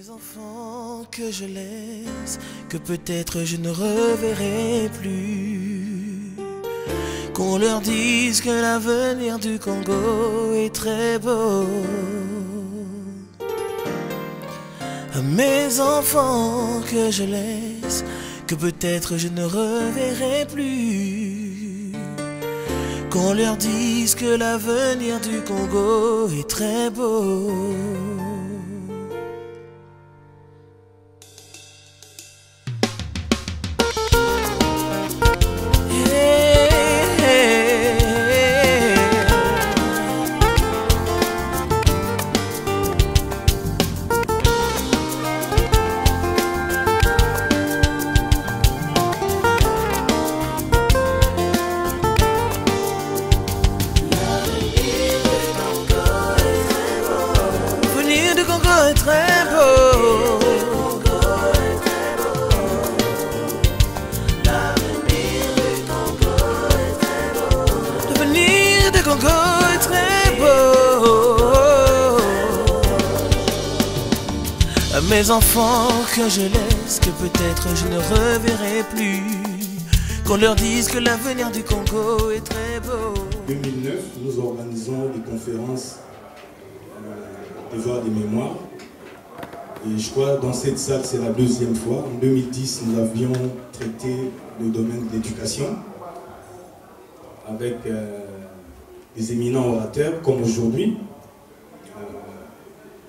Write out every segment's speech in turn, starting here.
Mes enfants que je laisse, que peut-être je ne reverrai plus. Qu'on leur dise que l'avenir du Congo est très beau. À mes enfants que je laisse, que peut-être je ne reverrai plus. Qu'on leur dise que l'avenir du Congo est très beau. Est très beau. L'avenir du Congo est très beau. À mes enfants que je laisse, que peut-être je ne reverrai plus. Qu'on leur dise que l'avenir du Congo est très beau. En 2009, nous organisons des conférences devoir des mémoires. Et je crois que dans cette salle, c'est la deuxième fois. En 2010, nous avions traité le domaine de l'éducation avec des éminents orateurs, comme aujourd'hui.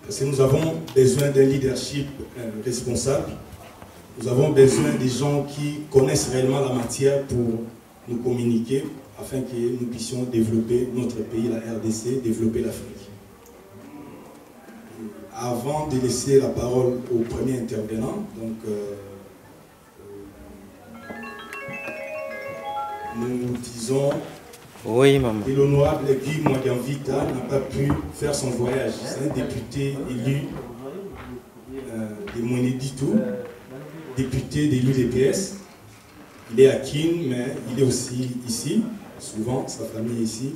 Parce que nous avons besoin d'un leadership responsable. Nous avons besoin des gens qui connaissent réellement la matière pour nous communiquer, afin que nous puissions développer notre pays, la RDC, développer l'Afrique. Avant de laisser la parole au premier intervenant, donc, nous disons que l'honorable Guy Mwagamvita n'a pas pu faire son voyage. C'est un député élu de Mweneditu, député de l'UDPS. Il est à Kin, mais il est aussi ici, souvent, sa famille est ici.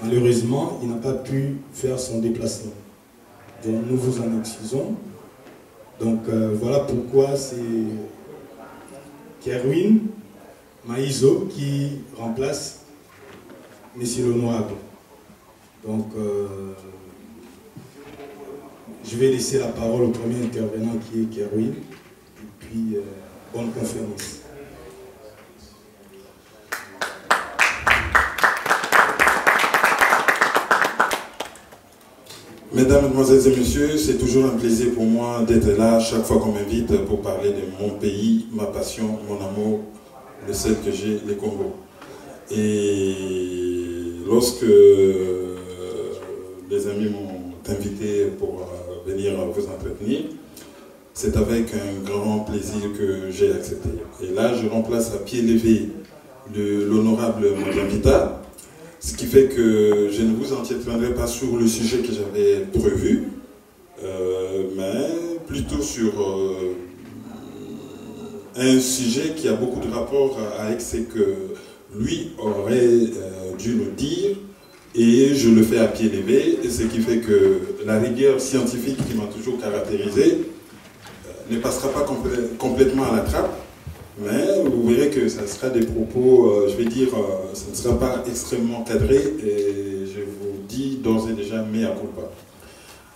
Malheureusement, il n'a pas pu faire son déplacement. Donc nous vous en excusons. Donc voilà pourquoi c'est Kerwin Maïzo qui remplace Monsieur l'honorable. Donc je vais laisser la parole au premier intervenant qui est Kerwin. Et puis bonne conférence. Mesdames, Mesdemoiselles et Messieurs, c'est toujours un plaisir pour moi d'être là chaque fois qu'on m'invite pour parler de mon pays, ma passion, mon amour, le seul que j'ai, le Congo. Et lorsque les amis m'ont invité pour venir vous entretenir, c'est avec un grand plaisir que j'ai accepté. Et là, je remplace à pied levé l'honorable Mwagamvita. Ce qui fait que je ne vous entretiendrai pas sur le sujet que j'avais prévu, mais plutôt sur un sujet qui a beaucoup de rapport avec ce que lui aurait dû nous dire, et je le fais à pied levé, et ce qui fait que la rigueur scientifique qui m'a toujours caractérisé ne passera pas complètement à la trappe. Mais vous verrez que ça sera des propos, je vais dire, ça ne sera pas extrêmement cadré, et je vous dis d'ores et déjà mea culpa.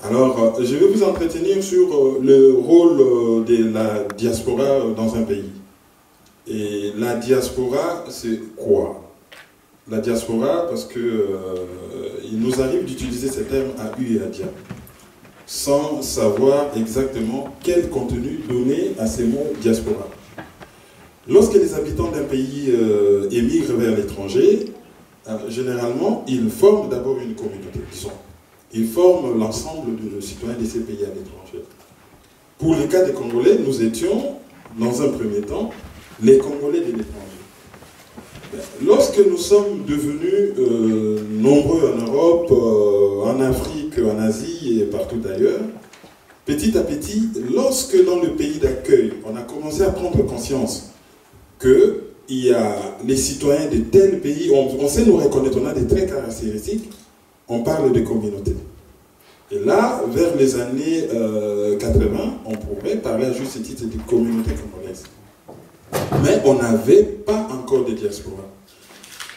Alors, je vais vous entretenir sur le rôle de la diaspora dans un pays. Et la diaspora, c'est quoi? La diaspora, parce que il nous arrive d'utiliser ces termes à U et à dia, sans savoir exactement quel contenu donner à ces mots diaspora. Lorsque les habitants d'un pays émigrent vers l'étranger, généralement, ils forment d'abord une communauté. Ils forment l'ensemble de citoyens de ces pays à l'étranger. Pour le cas des Congolais, nous étions, dans un premier temps, les Congolais de l'étranger. Lorsque nous sommes devenus nombreux en Europe, en Afrique, en Asie et partout ailleurs, petit à petit, lorsque dans le pays d'accueil, on a commencé à prendre conscience qu'il y a les citoyens de tel pays, on sait nous reconnaître, on a des traits caractéristiques, on parle de communauté. Et là, vers les années 80, parlait à juste titre des communautés congolaises. Mais on n'avait pas encore de diaspora.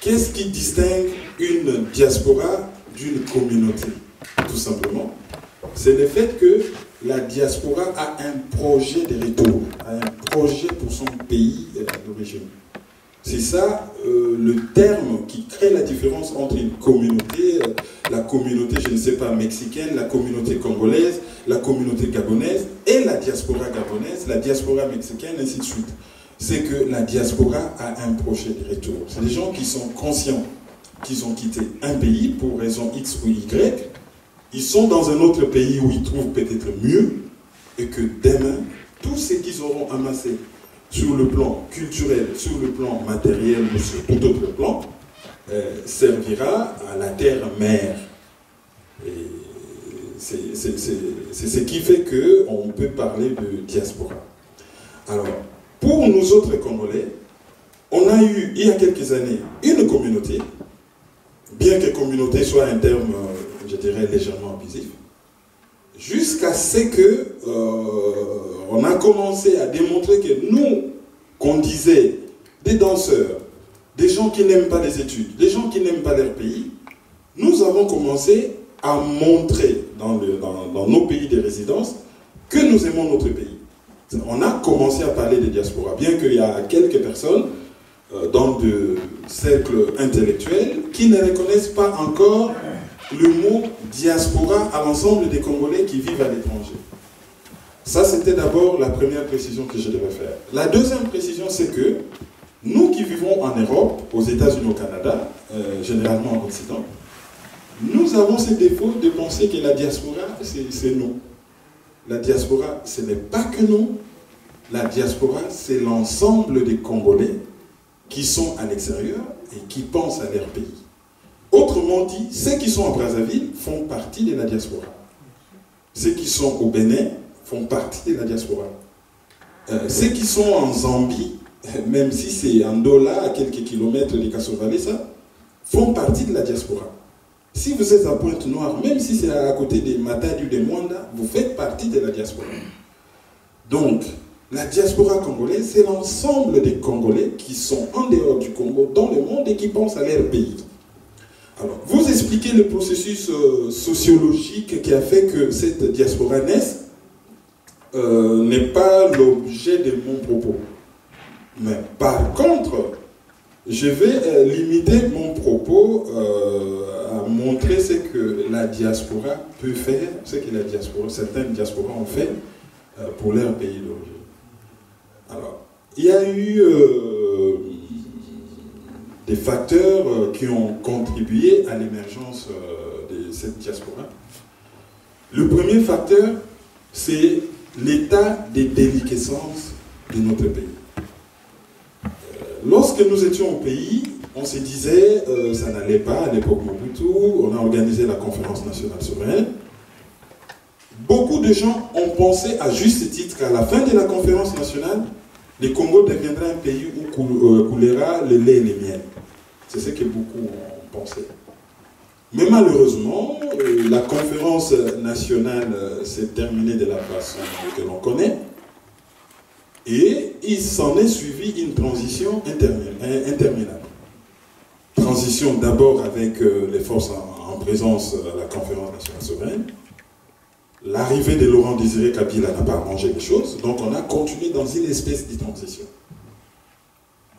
Qu'est-ce qui distingue une diaspora d'une communauté? Tout simplement, c'est le fait que la diaspora a un projet de retour, a un projet pour son pays d'origine. C'est ça le terme qui crée la différence entre une communauté, la communauté, je ne sais pas, mexicaine, la communauté congolaise, la communauté gabonaise et la diaspora gabonaise, la diaspora mexicaine, ainsi de suite. C'est que la diaspora a un projet de retour. C'est des gens qui sont conscients qu'ils ont quitté un pays pour raison X ou Y. Ils sont dans un autre pays où ils trouvent peut-être mieux et que demain, tout ce qu'ils auront amassé sur le plan culturel, sur le plan matériel ou sur tout autre plan, servira à la terre-mère. Et c'est ce qui fait qu'on peut parler de diaspora. Alors, pour nous autres Congolais, on a eu, il y a quelques années, une communauté, bien que communauté soit un terme, je dirais, légèrement abusif, jusqu'à ce que on a commencé à démontrer que nous, qu'on disait des danseurs, des gens qui n'aiment pas les études, des gens qui n'aiment pas leur pays, nous avons commencé à montrer dans nos pays de résidence que nous aimons notre pays. On a commencé à parler de diaspora, bien qu'il y a quelques personnes dans des cercles intellectuels qui ne reconnaissent pas encore le mot diaspora à l'ensemble des Congolais qui vivent à l'étranger. Ça, c'était d'abord la première précision que je devais faire. La deuxième précision, c'est que nous qui vivons en Europe, aux États-Unis, au Canada, généralement en Occident, nous avons ce défaut de penser que la diaspora, c'est nous. La diaspora, ce n'est pas que nous. La diaspora, c'est l'ensemble des Congolais qui sont à l'extérieur et qui pensent à leur pays. Autrement dit, ceux qui sont à Brazzaville font partie de la diaspora. Ceux qui sont au Bénin font partie de la diaspora. Ceux qui sont en Zambie, même si c'est en Dola, à quelques kilomètres de Kassovalessa, font partie de la diaspora. Si vous êtes à Pointe-Noire, même si c'est à côté des Matadi ou des Mwanda, vous faites partie de la diaspora. Donc, la diaspora congolaise, c'est l'ensemble des Congolais qui sont en dehors du Congo, dans le monde et qui pensent à leur pays. Alors, vous expliquez le processus sociologique qui a fait que cette diaspora naisse n'est pas l'objet de mon propos. Mais par contre, je vais limiter mon propos à montrer ce que la diaspora peut faire, ce que la diaspora, certaines diasporas ont fait pour leur pays d'origine. Alors, il y a eu des facteurs qui ont contribué à l'émergence de cette diaspora. Le premier facteur, c'est l'état de déliquescence de notre pays. Lorsque nous étions au pays, on se disait ça n'allait pas à l'époque Mobutu, on a organisé la conférence nationale souveraine. Beaucoup de gens ont pensé à juste titre qu'à la fin de la conférence nationale, le Congo deviendra un pays où coulera le lait et les miels. C'est ce que beaucoup ont pensé. Mais malheureusement, la conférence nationale s'est terminée de la façon que l'on connaît. Et il s'en est suivi une transition interminable. Transition d'abord avec les forces en présence à la conférence nationale souveraine. L'arrivée de Laurent Désiré Kabila n'a pas arrangé les choses, donc on a continué dans une espèce de transition,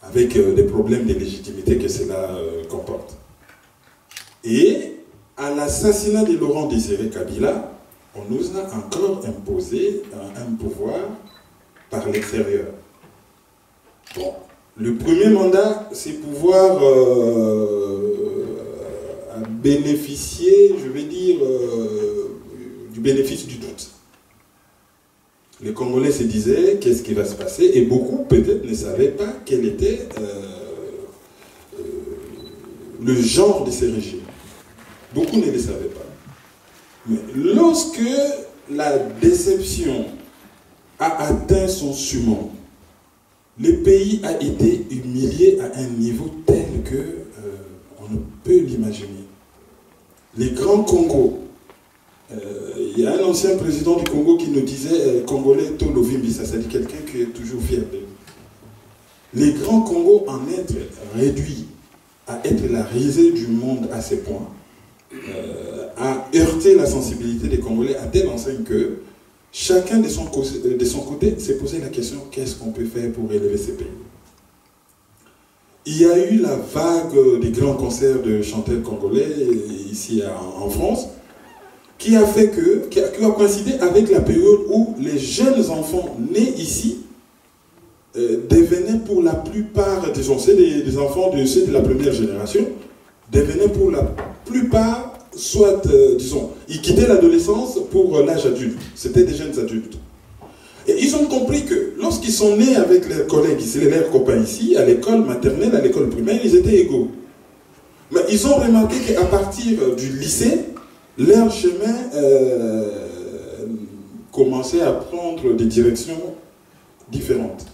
avec des problèmes de légitimité que cela comporte. Et à l'assassinat de Laurent Désiré Kabila, on nous a encore imposé un pouvoir par l'extérieur. Bon, le premier mandat, c'est pouvoir bénéficier, je vais dire, du bénéfice du doute. Les Congolais se disaient qu'est-ce qui va se passer, et beaucoup peut-être ne savaient pas quel était le genre de ces régimes. Beaucoup ne le savaient pas. Mais lorsque la déception a atteint son summum, le pays a été humilié à un niveau tel que on ne peut l'imaginer. Les grands Congos, Il y a un ancien président du Congo qui nous disait Congolais Tolovimbi, ça dit quelqu'un qui est toujours fier de lui. Les grands Congos en être réduits à être la risée du monde à ces points, a heurté la sensibilité des Congolais à telle enseigne que chacun de son côté s'est posé la question qu'est-ce qu'on peut faire pour élever ces pays. Il y a eu la vague des grands concerts de chanteurs congolais ici en France qui a fait qui a coïncidé avec la période où les jeunes enfants nés ici devenaient pour la plupart, disons, c'est des enfants de la première génération, devenaient pour la plupart, soit, disons, ils quittaient l'adolescence pour l'âge adulte. C'était des jeunes adultes. Et ils ont compris que lorsqu'ils sont nés avec leurs collègues ici, leurs copains ici, à l'école maternelle, à l'école primaire, ils étaient égaux. Mais ils ont remarqué qu'à partir du lycée, leur chemin commençait à prendre des directions différentes.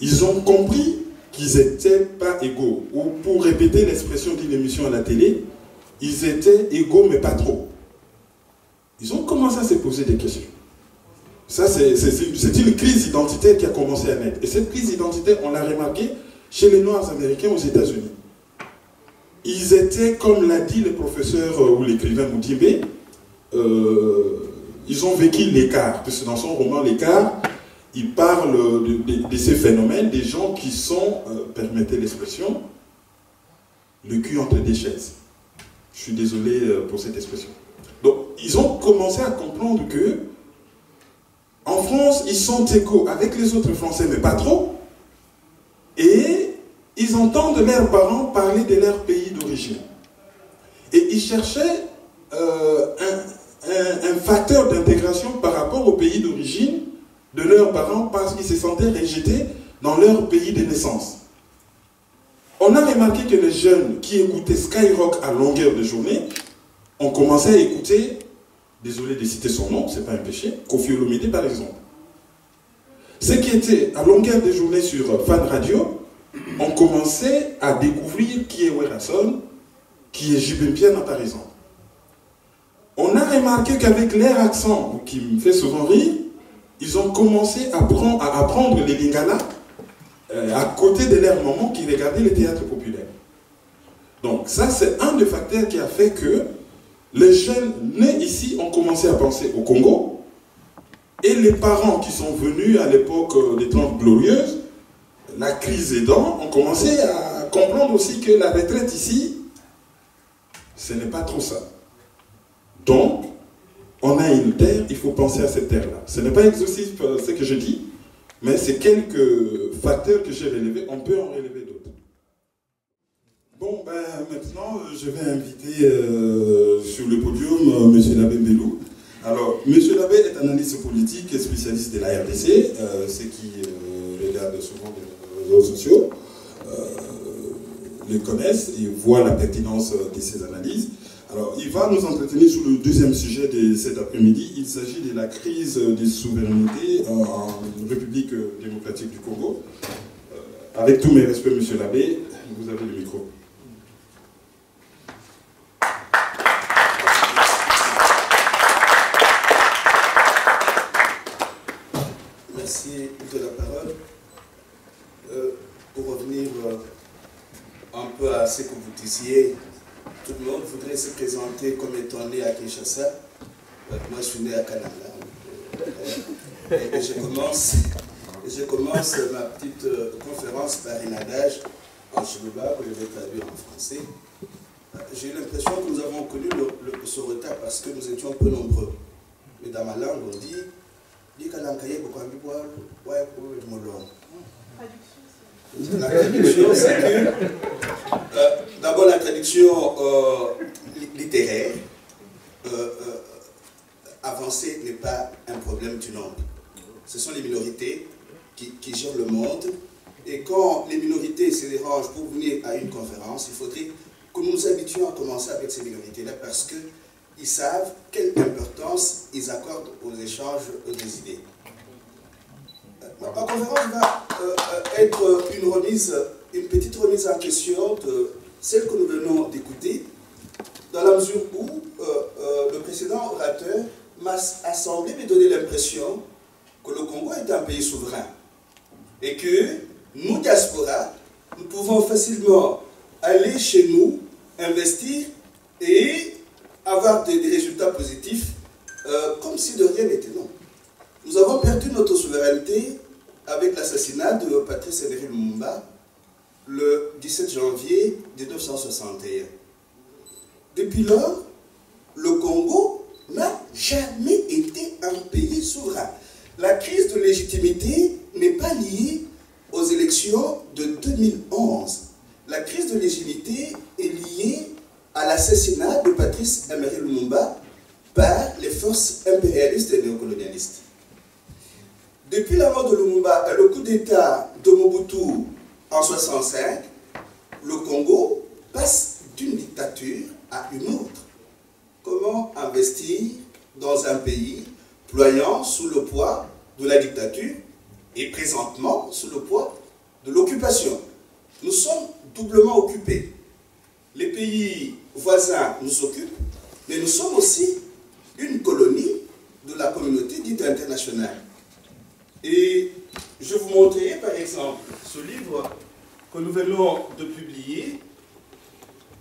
Ils ont compris qu'ils n'étaient pas égaux. Ou pour répéter l'expression d'une émission à la télé, ils étaient égaux mais pas trop. Ils ont commencé à se poser des questions. Ça, c'est une crise identitaire qui a commencé à naître. Et cette crise identitaire, on l'a remarqué chez les Noirs américains aux États-Unis. Ils étaient, comme l'a dit le professeur ou l'écrivain Moudimbe, ils ont vécu l'écart. Parce que dans son roman L'écart, il parle de ces phénomènes, des gens qui sont, permettez l'expression, le cul entre des chaises. Je suis désolé pour cette expression. Donc, ils ont commencé à comprendre que en France, ils sont égaux avec les autres Français, mais pas trop. Et ils entendent leurs parents parler de leur pays d'origine. Et ils cherchaient un facteur d'intégration par rapport au pays d'origine de leurs parents parce qu'ils se sentaient rejetés dans leur pays de naissance. On a remarqué que les jeunes qui écoutaient Skyrock à longueur de journée ont commencé à écouter, désolé de citer son nom, c'est pas un péché, Koffi Olomide par exemple. Ceux qui étaient à longueur de journée sur Fan Radio ont commencé à découvrir qui est Werason, qui est Jibin Piana par exemple. On a remarqué qu'avec leur accent, qui me fait souvent rire, ils ont commencé à apprendre les lingala à côté de leur maman qui regardait le théâtre populaire. Donc ça, c'est un des facteurs qui a fait que les jeunes nés ici ont commencé à penser au Congo et les parents qui sont venus à l'époque des 30 Glorieuses, la crise aidant, ont commencé à comprendre aussi que la retraite ici, ce n'est pas trop ça. Donc, on a une terre, il faut penser à cette terre-là. Ce n'est pas exhaustif ce que je dis, mais c'est quelques facteurs que j'ai relevés, on peut en relever d'autres. Bon, ben, maintenant, je vais inviter sur le podium M. Labé Mbelou. Alors, M. Labé est analyste politique et spécialiste de la RDC, ceux qui regardent souvent les réseaux sociaux les connaissent et voient la pertinence de ces analyses. Alors, il va nous entretenir sur le deuxième sujet de cet après-midi. Il s'agit de la crise des souverainetés en République démocratique du Congo. Avec tous mes respects, M. Labé, vous avez le micro. Merci de la parole. Pour revenir un peu à ce que vous disiez, tout le monde voudrait se présenter comme étant né à Kinshasa. Moi, je suis né à Kananga. Et je commence ma petite conférence par un adage en Chiluba, que je vais traduire en français. J'ai eu l'impression que nous avons connu ce retard parce que nous étions peu nombreux. Mais dans ma langue, on dit la traduction, c'est que d'abord la traduction littéraire, avancer n'est pas un problème du nombre. Ce sont les minorités qui gèrent le monde. Et quand les minorités se dérangent pour venir à une conférence, il faudrait que nous nous habituions à commencer avec ces minorités-là parce qu'ils savent quelle importance ils accordent aux échanges des idées. Ma conférence va être une petite remise en question de celle que nous venons d'écouter, dans la mesure où le précédent orateur m'a semblé me donner l'impression que le Congo est un pays souverain et que nous, diaspora, nous pouvons facilement aller chez nous, investir et avoir des résultats positifs comme si de rien n'était. Non. Nous avons perdu notre souveraineté avec l'assassinat de Patrice Emery Lumumba le 17 janvier 1961. Depuis lors, le Congo n'a jamais été un pays souverain. La crise de légitimité n'est pas liée aux élections de 2011. La crise de légitimité est liée à l'assassinat de Patrice Emery Lumumba par les forces impérialistes et néocolonialistes. Depuis la mort de Lumumba et le coup d'État de Mobutu en 1965, le Congo passe d'une dictature à une autre. Comment investir dans un pays ployant sous le poids de la dictature et présentement sous le poids de l'occupation? Nous sommes doublement occupés. Les pays voisins nous occupent, mais nous sommes aussi une colonie de la communauté dite internationale. Et je vous montrerai par exemple ce livre que nous venons de publier,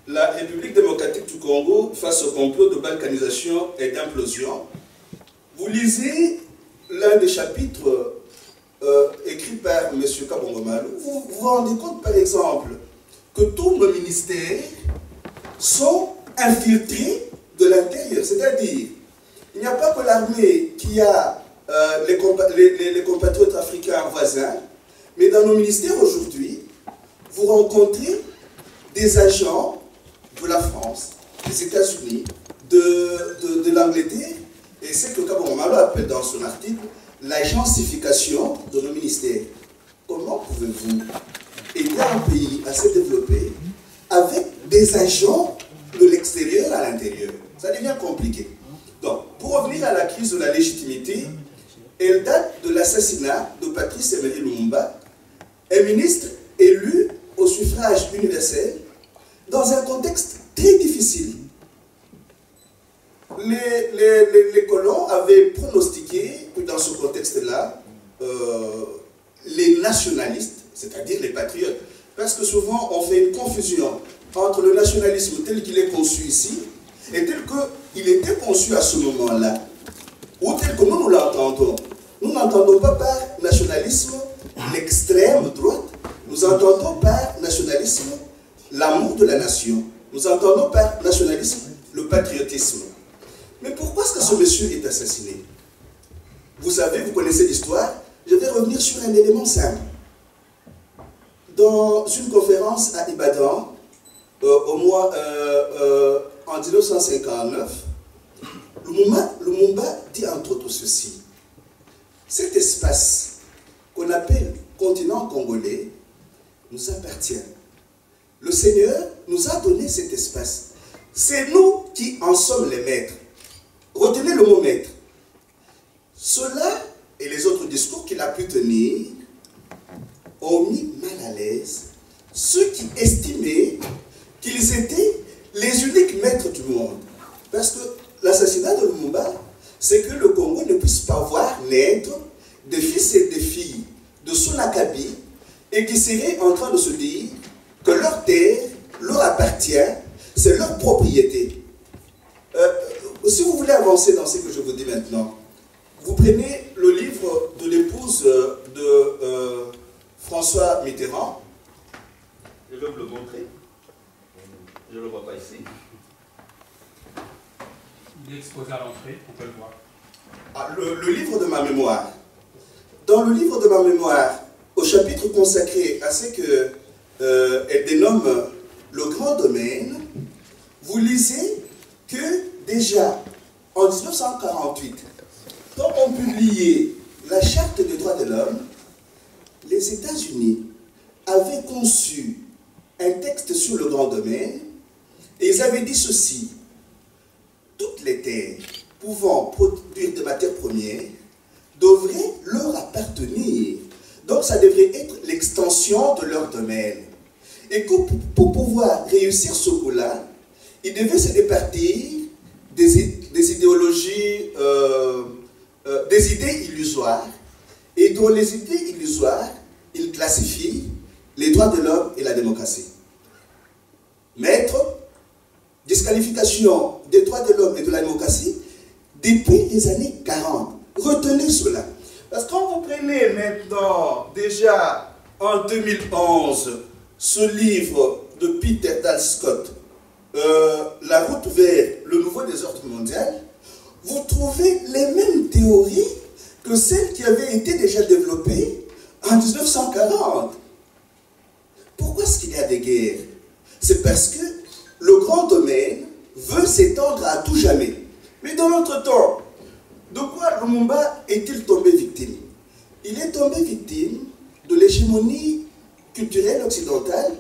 La République démocratique du Congo face au complot de balkanisation et d'implosion. Vous lisez l'un des chapitres écrits par M. Kabongo Malo. Vous vous rendez compte par exemple que tous nos ministères sont infiltrés de l'intérieur. C'est-à-dire, il n'y a pas que l'armée qui a les compatriotes africains voisins, mais dans nos ministères aujourd'hui, vous rencontrez des agents de la France, des États-Unis, de l'Angleterre, et c'est ce que Kabongo Malo appelle dans son article l'agencification de nos ministères. Comment pouvez-vous aider un pays à se développer avec des agents de l'extérieur à l'intérieur? Ça devient compliqué. Donc, pour revenir à la crise de la légitimité, elle date de l'assassinat de Patrice Emery Lumumba, un ministre élu au suffrage universel dans un contexte très difficile. Les colons avaient pronostiqué que dans ce contexte-là, les nationalistes, c'est-à-dire les patriotes, parce que souvent on fait une confusion entre le nationalisme tel qu'il est conçu ici et tel qu'il était conçu à ce moment-là, ou tel que nous l'entendons. Nous n'entendons pas par nationalisme l'extrême droite, nous entendons par nationalisme l'amour de la nation, nous entendons par nationalisme le patriotisme. Mais pourquoi est-ce que ce monsieur est assassiné? Vous savez, vous connaissez l'histoire, je vais revenir sur un élément simple. Dans une conférence à Ibadan, en 1959, Lumumba dit entre autres ceci: cet espace qu'on appelle continent congolais nous appartient. Le Seigneur nous a donné cet espace. C'est nous qui en sommes les maîtres. Retenez le mot maître. Cela et les autres discours qu'il a pu tenir ont mis mal à l'aise ceux qui estimaient qu'ils étaient les uniques maîtres du monde. Parce que l'assassinat de Lumumba, c'est que le Congo ne puisse pas voir naître des fils et des filles de son acabit et qui seraient en train de se dire que leur terre leur appartient, c'est leur propriété. Si vous voulez avancer dans ce que je vous dis maintenant, vous prenez le livre de l'épouse de François Mitterrand. Je vais vous le montrer. Je ne le vois pas ici. Il est exposé à l'entrée, on peut le voir. Ah, le livre de ma mémoire. Dans le livre de ma mémoire, au chapitre consacré à ce qu'elle dénomme le grand domaine, vous lisez que déjà en 1948, quand on publiait la Charte des droits de l'homme, les États-Unis avaient conçu un texte sur le grand domaine et ils avaient dit ceci: toutes les terres pouvant produire des matières premières devraient leur appartenir. Donc ça devrait être l'extension de leur domaine. Et que pour pouvoir réussir ce coup-là, ils devaient se départir des des idéologies, des idées illusoires, et dans les idées illusoires, il classifie les droits de l'homme et la démocratie. Maître, disqualification des droits de l'homme et de la démocratie depuis les années 40. Retenez cela. Parce que quand vous prenez maintenant, déjà en 2011, ce livre de Peter Dale Scott, La route vers le nouveau désordre mondial, vous trouvez les mêmes théories que celles qui avaient été déjà développées en 1940. Pourquoi est-ce qu'il y a des guerres? C'est parce que le grand domaine veut s'étendre à tout jamais. Mais dans notre temps, de quoi Lumumba est-il tombé victime? Il est tombé victime de l'hégémonie culturelle occidentale.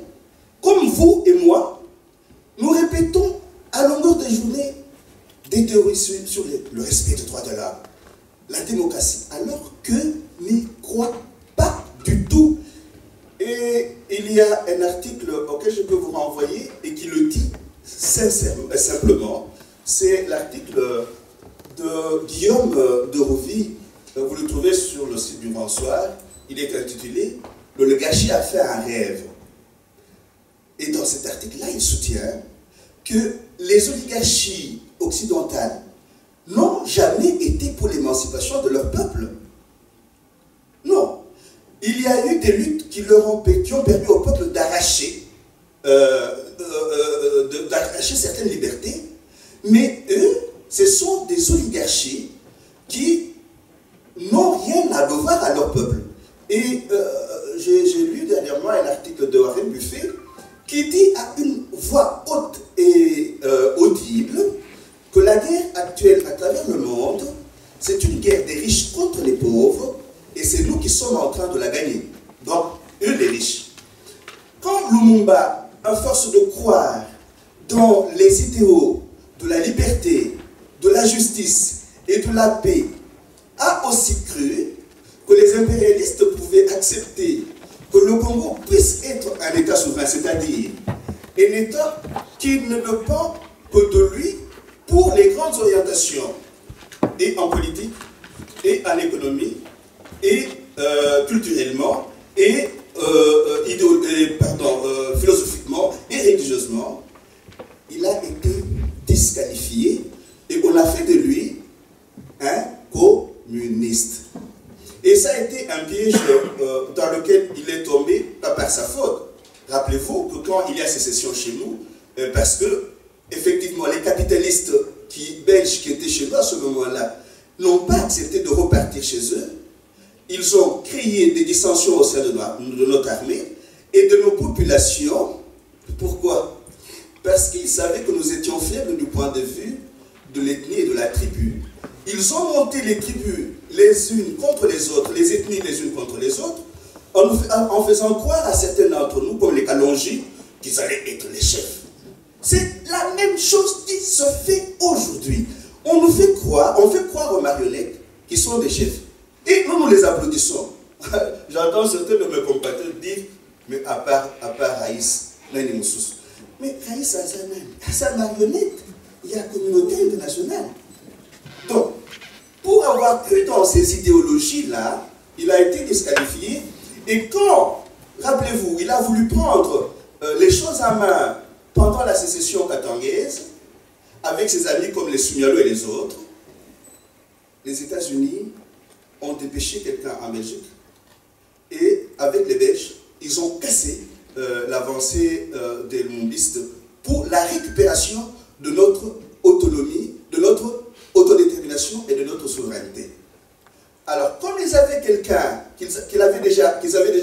Comme vous et moi, nous répétons à longueur de journée des théories sur le respect des droits de l'homme, la démocratie, alors que n'y croient pas du tout. Et il y a un article auquel je peux vous renvoyer et qui le dit simplement. C'est l'article de Guillaume de Rovy. Vous le trouvez sur le site du François. Il est intitulé « Le gâchis a fait un rêve ». Et dans cet article-là, il soutient que les oligarchies occidentales n'ont jamais été pour l'émancipation de leur peuple. Non. Il y a eu des luttes qui ont permis au peuple d'arracher certaines libertés, mais eux, ce sont des oligarchies qui n'ont rien à devoir à leur peuple. Et j'ai lu dernièrement un article de Warren Buffett qui dit à une voix haute et audible que la guerre actuelle à travers le monde, c'est une guerre des riches contre les pauvres, et c'est nous qui sommes en train de la gagner. Donc, eux les riches. Quand Lumumba, à force de croire dans les idéaux de la liberté, de la justice et de la paix, a aussi cru que les impérialistes pouvaient accepter que le Congo puisse être un État souverain, c'est-à-dire un État qui ne dépend que de lui pour les grandes orientations, et en politique, et en économie, et culturellement, et philosophiquement et religieusement. Il a été disqualifié et on a fait de lui un communiste. Et ça a été un piège dans lequel il est tombé, pas par sa faute. Rappelez-vous que quand il y a sécession chez nous, parce que, effectivement, les capitalistes belges qui étaient chez nous à ce moment-là n'ont pas accepté de repartir chez eux. Ils ont créé des dissensions au sein de notre armée et de nos populations. Pourquoi? Parce qu'ils savaient que nous étions faibles du point de vue de l'ethnie et de la tribu. Ils ont monté les tribus les unes contre les autres, les ethnies les unes contre les autres, en faisant croire à certains d'entre nous, comme les Kalonji, qu'ils allaient être les chefs. C'est la même chose qui se fait aujourd'hui. On fait croire aux marionnettes qui sont des chefs. Et nous les applaudissons. J'entends certains de mes compatriotes dire, mais à part Raïs, mais Raïs a sa marionnette, il y a la communauté internationale. Donc, pour avoir cru dans ces idéologies-là, il a été disqualifié. Et quand, rappelez-vous, il a voulu prendre les choses en main pendant la sécession katangaise, avec ses amis comme les Sumialo et les autres, les États-Unis ont dépêché quelqu'un en Belgique. Et avec les Belges, ils ont cassé l'avancée des lumumbistes pour la récupération de notre autonomie, de notre autodétermination et de notre souveraineté. Alors, comme ils avaient quelqu'un qu'ils avaient déjà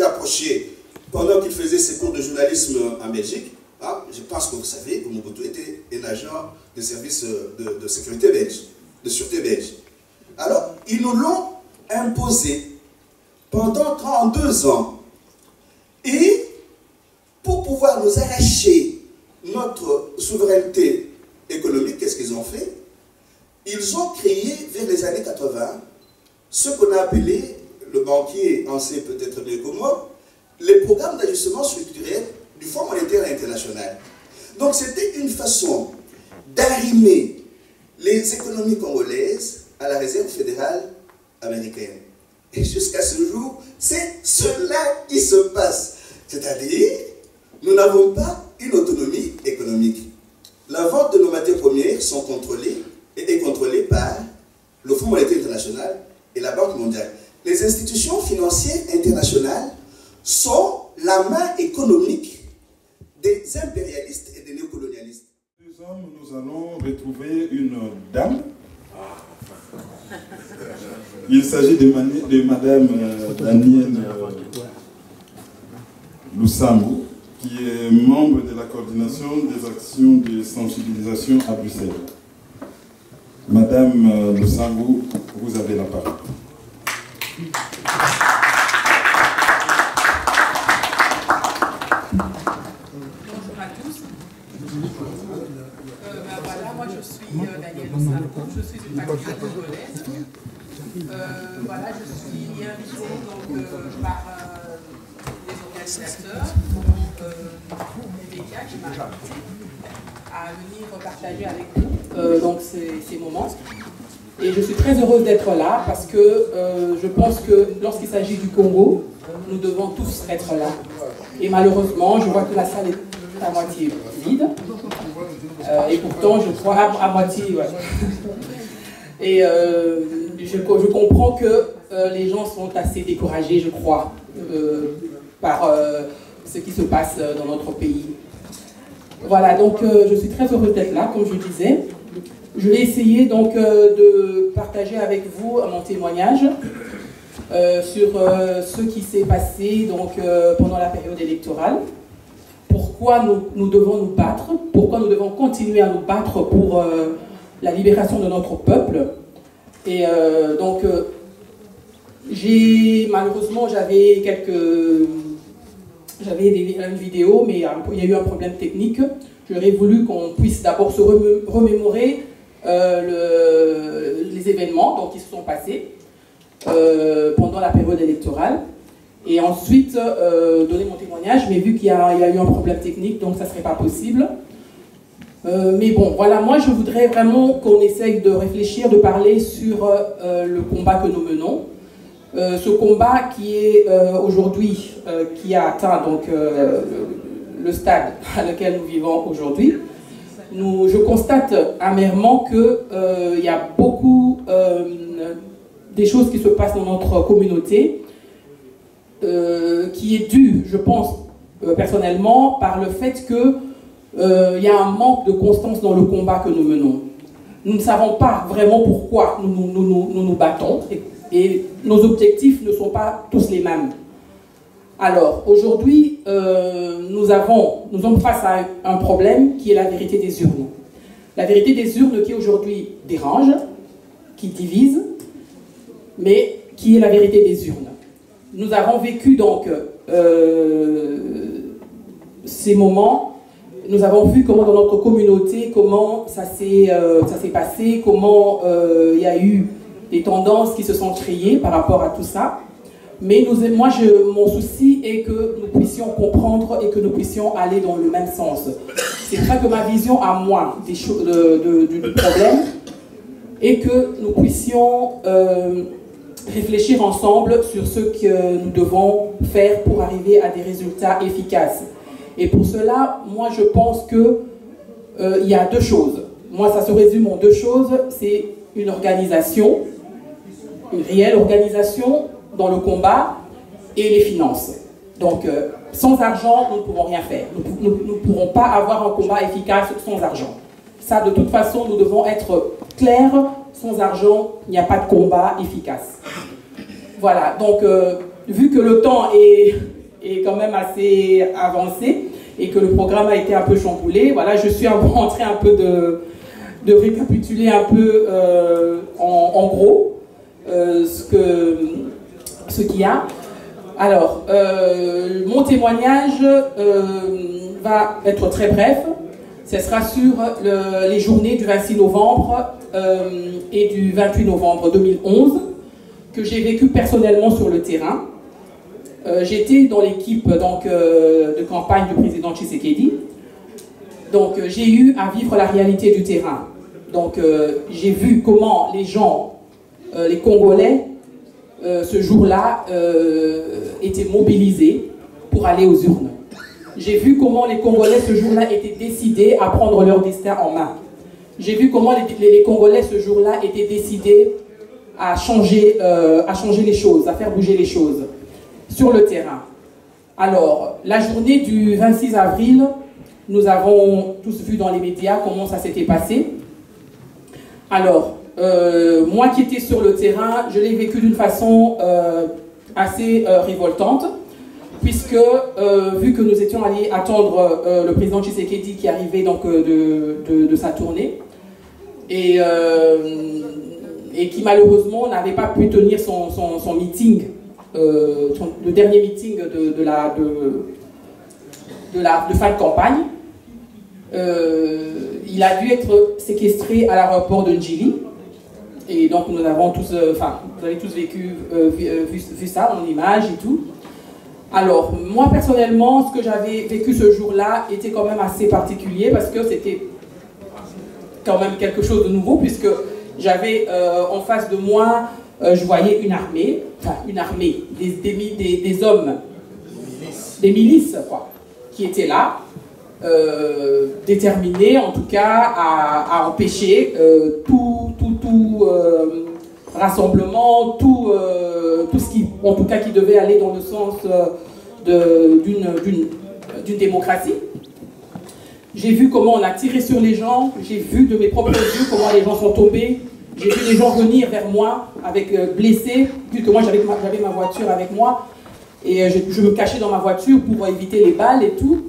approché pendant qu'il faisait ses cours de journalisme en Belgique, hein, je pense que vous savez que Mobutu était un agent des services de sécurité belge, de sûreté belge. Alors, ils nous l'ont imposé pendant 32 ans. Et pour pouvoir nous arracher notre souveraineté économique, qu'est-ce qu'ils ont fait? Ils ont créé, vers les années 80, ce qu'on a appelé, le banquier en sait peut-être mieux que moi, les programmes d'ajustement structurel du Fonds monétaire international. Donc c'était une façon d'arrimer les économies congolaises à la réserve fédérale américaine. Et jusqu'à ce jour, c'est cela qui se passe. C'est-à-dire, nous n'avons pas une autonomie économique. La vente de nos matières premières sont contrôlées et est contrôlée par le Fonds monétaire international et la Banque mondiale. Les institutions financières internationales sont la main économique des impérialistes et des néocolonialistes. Nous allons retrouver une dame. Il s'agit de Madame Danielle Lusambo, qui est membre de la coordination des actions de sensibilisation à Bruxelles. Madame Lusambo, vous avez la parole. Bonjour à tous. Voilà, moi je suis Danielle Lusambo, je suis une patriote congolaise. Voilà, je suis invitée donc, par les organisateurs, les médias qui m'ont invité à venir partager avec vous donc ces moments. Et je suis très heureuse d'être là parce que je pense que lorsqu'il s'agit du Congo, nous devons tous être là. Et malheureusement, je vois que la salle est à moitié vide. Et pourtant, je crois à moitié, ouais. Et je comprends que les gens sont assez découragés, je crois, par ce qui se passe dans notre pays. Voilà, donc je suis très heureuse d'être là, comme je disais. Je vais essayer donc de partager avec vous mon témoignage sur ce qui s'est passé donc, pendant la période électorale. Pourquoi nous devons nous battre, pourquoi nous devons continuer à nous battre pour la libération de notre peuple. Et donc, malheureusement, j'avais une vidéo, mais il y a eu un problème technique. J'aurais voulu qu'on puisse d'abord se remémorer les événements donc, qui se sont passés pendant la période électorale. Et ensuite, donner mon témoignage, mais vu qu'il y a eu un problème technique, donc ça ne serait pas possible. Mais bon, voilà, moi je voudrais vraiment qu'on essaye de réfléchir, de parler sur le combat que nous menons. Ce combat qui est aujourd'hui, qui a atteint donc, le stade à lequel nous vivons aujourd'hui. Je constate amèrement qu'il y a beaucoup des choses qui se passent dans notre communauté qui est due, je pense, personnellement, par le fait que il y a un manque de constance dans le combat que nous menons. Nous ne savons pas vraiment pourquoi nous battons et nos objectifs ne sont pas tous les mêmes. Alors, aujourd'hui, nous sommes face à un problème qui est la vérité des urnes. La vérité des urnes qui aujourd'hui dérange, qui divise, mais qui est la vérité des urnes. Nous avons vécu donc ces moments. Nous avons vu comment dans notre communauté, comment ça s'est passé, comment il y a eu des tendances qui se sont créées par rapport à tout ça. Mais mon souci est que nous puissions comprendre et que nous puissions aller dans le même sens. C'est vrai que ma vision à moi du problème est que nous puissions réfléchir ensemble sur ce que nous devons faire pour arriver à des résultats efficaces. Et pour cela, moi je pense qu'il y a deux choses. Moi ça se résume en deux choses. C'est une organisation, une réelle organisation dans le combat et les finances. Donc sans argent, nous ne pouvons rien faire. Nous ne pourrons pas avoir un combat efficace sans argent. Ça de toute façon, nous devons être clairs. Sans argent, il n'y a pas de combat efficace. Voilà, donc vu que le temps est quand même assez avancé et que le programme a été un peu chamboulé, voilà, je suis en train un peu de récapituler un peu en gros ce qu'il y a. Alors, mon témoignage va être très bref. Ce sera sur les journées du 26 novembre et du 28 novembre 2011 que j'ai vécu personnellement sur le terrain. J'étais dans l'équipe de campagne du président Tshisekedi. Donc j'ai eu à vivre la réalité du terrain. Donc j'ai vu comment les gens, les Congolais, ce jour-là, étaient mobilisés pour aller aux urnes. J'ai vu comment les Congolais ce jour-là étaient décidés à prendre leur destin en main. J'ai vu comment les Congolais ce jour-là étaient décidés à changer les choses, à faire bouger les choses sur le terrain. Alors, la journée du 26 avril, nous avons tous vu dans les médias comment ça s'était passé. Alors, moi qui étais sur le terrain, je l'ai vécu d'une façon assez révoltante, puisque vu que nous étions allés attendre le président Tshisekedi qui arrivait donc de sa tournée, et qui malheureusement n'avait pas pu tenir son meeting, le dernier meeting de fin de campagne. Il a dû être séquestré à l'aéroport de Njili. Et donc nous avons tous, vous avez tous vu ça en image et tout. Alors, moi personnellement, ce que j'avais vécu ce jour-là était quand même assez particulier parce que c'était quand même quelque chose de nouveau, puisque j'avais en face de moi, je voyais une armée, des hommes, des milices, quoi, qui étaient là, déterminés en tout cas à empêcher tout rassemblement, tout ce qui, en tout cas, qui devait aller dans le sens d'une démocratie. J'ai vu comment on a tiré sur les gens, j'ai vu de mes propres yeux comment les gens sont tombés, j'ai vu les gens venir vers moi avec blessés, vu que moi j'avais ma voiture avec moi, et je me cachais dans ma voiture pour éviter les balles et tout.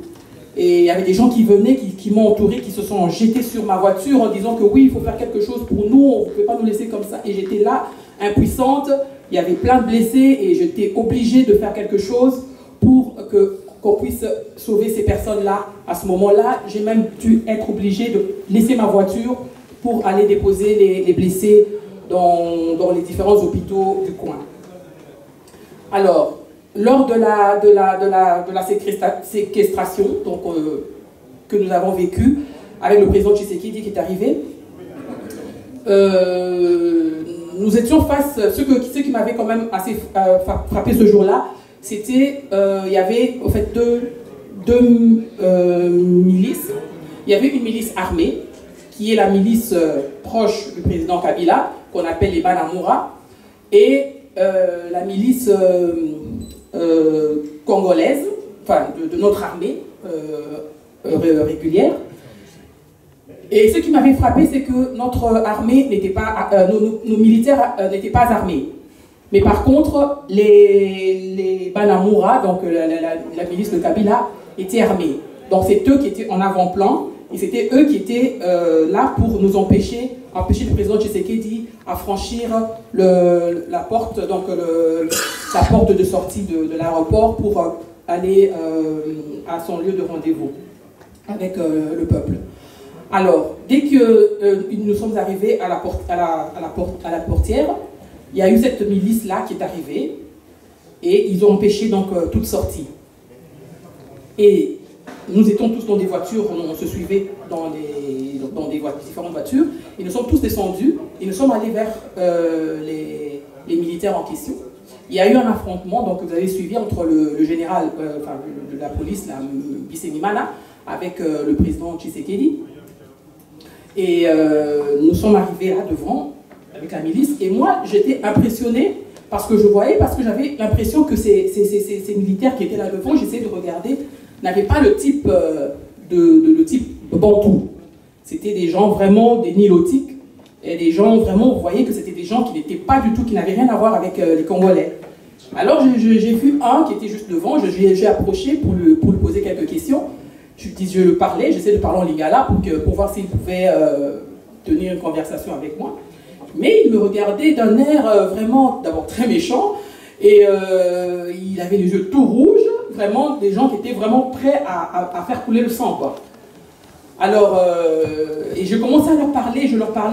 Et il y avait des gens qui venaient, qui m'ont entouré, qui se sont jetés sur ma voiture en disant que oui, il faut faire quelque chose pour nous, on ne peut pas nous laisser comme ça. Et j'étais là, impuissante, il y avait plein de blessés et j'étais obligée de faire quelque chose pour qu'on puisse sauver ces personnes-là. À ce moment-là, j'ai même dû être obligée de laisser ma voiture pour aller déposer les blessés dans les différents hôpitaux du coin. Alors, lors de la séquestration donc, que nous avons vécue avec le président Tshisekedi qui est arrivé, nous étions face, ce qui m'avait quand même assez frappé ce jour-là, c'était, il y avait en fait deux milices. Il y avait une milice armée, qui est la milice proche du président Kabila, qu'on appelle les Banamura, et la milice congolaise, enfin de notre armée régulière. Et ce qui m'avait frappé, c'est que notre armée n'était pas, nos militaires n'étaient pas armés. Mais par contre, les Banamura, donc la milice de Kabila, étaient armés. Donc c'est eux qui étaient en avant-plan, et c'était eux qui étaient là pour nous empêcher le président Tshisekedi à franchir la porte, donc la porte de sortie de l'aéroport pour aller à son lieu de rendez-vous avec le peuple. Alors, dès que nous sommes arrivés à la portière, il y a eu cette milice-là qui est arrivée et ils ont empêché donc toute sortie. Et nous étions tous dans des voitures, on se suivait dans différentes voitures, et nous sommes tous descendus et nous sommes allés vers les militaires en question. Il y a eu un affrontement, donc vous avez suivi, entre le général de la police, Bisenimana, avec le président Tshisekedi. Et nous sommes arrivés là devant, avec la milice, et moi j'étais impressionnée parce que j'avais l'impression que ces militaires qui étaient là devant, j'essayais de regarder, n'avaient pas le type de type bantou. C'était des gens vraiment des nilotiques, et des gens vraiment, vous voyez que c'était des gens qui n'étaient pas du tout, qui n'avaient rien à voir avec les Congolais. Alors j'ai vu un qui était juste devant, j'ai approché pour lui poser quelques questions. Je parlais, j'essaie de parler en lingala pour voir s'il pouvait tenir une conversation avec moi. Mais il me regardait d'un air vraiment, d'abord très méchant, et il avait les yeux tout rouges, vraiment des gens qui étaient vraiment prêts à faire couler le sang, quoi. Alors, et je commençais à leur parler,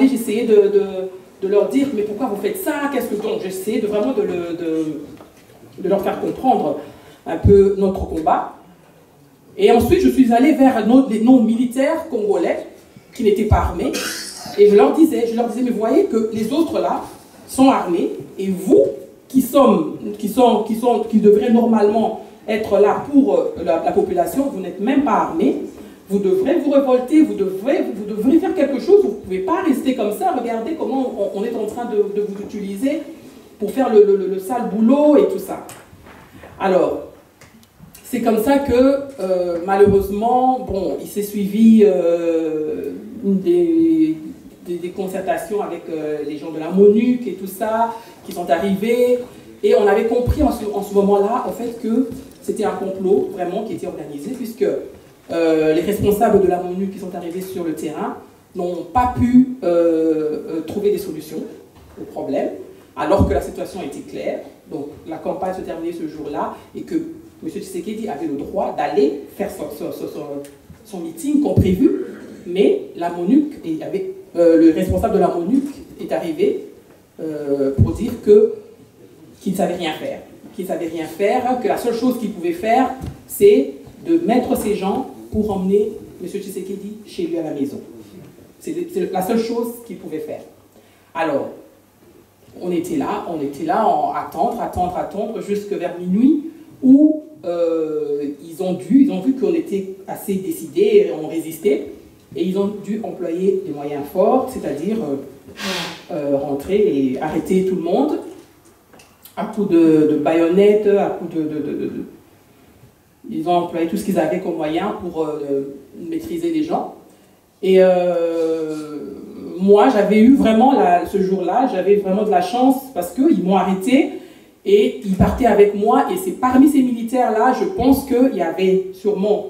j'essayais de leur dire, mais pourquoi vous faites ça, qu'est-ce que... Donc j'essayais vraiment de leur faire comprendre un peu notre combat. Et ensuite, je suis allée vers nos militaires congolais qui n'étaient pas armés. Et je leur disais, mais vous voyez que les autres là sont armés, et vous, qui devraient normalement être là pour la population, vous n'êtes même pas armés, vous devrez vous révolter, vous devrez faire quelque chose, vous ne pouvez pas rester comme ça, regardez comment on est en train de vous utiliser pour faire le sale boulot et tout ça. Alors, c'est comme ça que, malheureusement, bon, il s'est suivi des concertations avec les gens de la MONUC et tout ça, qui sont arrivés, et on avait compris en ce moment-là, en fait, que c'était un complot, vraiment, qui était organisé, puisque les responsables de la MONUC qui sont arrivés sur le terrain n'ont pas pu trouver des solutions au problème, alors que la situation était claire. Donc la campagne se terminait ce jour-là et que M. Tshisekedi avait le droit d'aller faire son meeting comme prévu, mais la MONUC, le responsable de la MONUC est arrivé pour dire qu'il ne savait rien faire, que la seule chose qu'il pouvait faire, c'est de mettre ces gens pour emmener M. Tshisekedi chez lui à la maison. C'est la seule chose qu'il pouvait faire. Alors, on était là à attendre jusqu'à vers minuit, où ils ont vu qu'on était assez décidés, on résistait, et ils ont dû employer des moyens forts, c'est-à-dire rentrer et arrêter tout le monde, à coups de baïonnettes, à coups ils ont employé tout ce qu'ils avaient comme moyen pour maîtriser les gens. Et moi, j'avais eu vraiment, ce jour-là, j'avais vraiment de la chance parce qu'ils m'ont arrêté et ils partaient avec moi. Et c'est parmi ces militaires-là, je pense qu'il y avait sûrement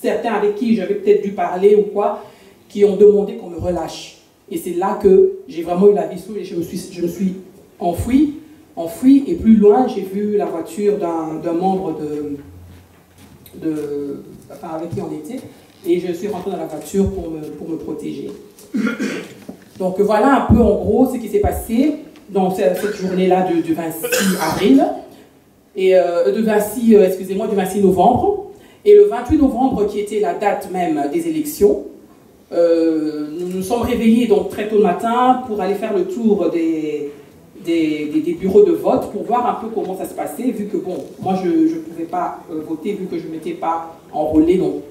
certains avec qui j'avais peut-être dû parler ou quoi, qui ont demandé qu'on me relâche. Et c'est là que j'ai vraiment eu la vie sauve et je me suis enfuie. Et plus loin, j'ai vu la voiture d'un membre enfin, avec qui on était. Et je suis rentrée dans la voiture pour me protéger. Donc voilà un peu en gros ce qui s'est passé dans cette journée-là du 26 avril, et du 26 novembre. Et le 28 novembre, qui était la date même des élections, nous nous sommes réveillés donc très tôt le matin pour aller faire le tour des bureaux de vote pour voir un peu comment ça se passait, vu que bon, moi je ne pouvais pas voter, vu que je ne m'étais pas enrôlée, donc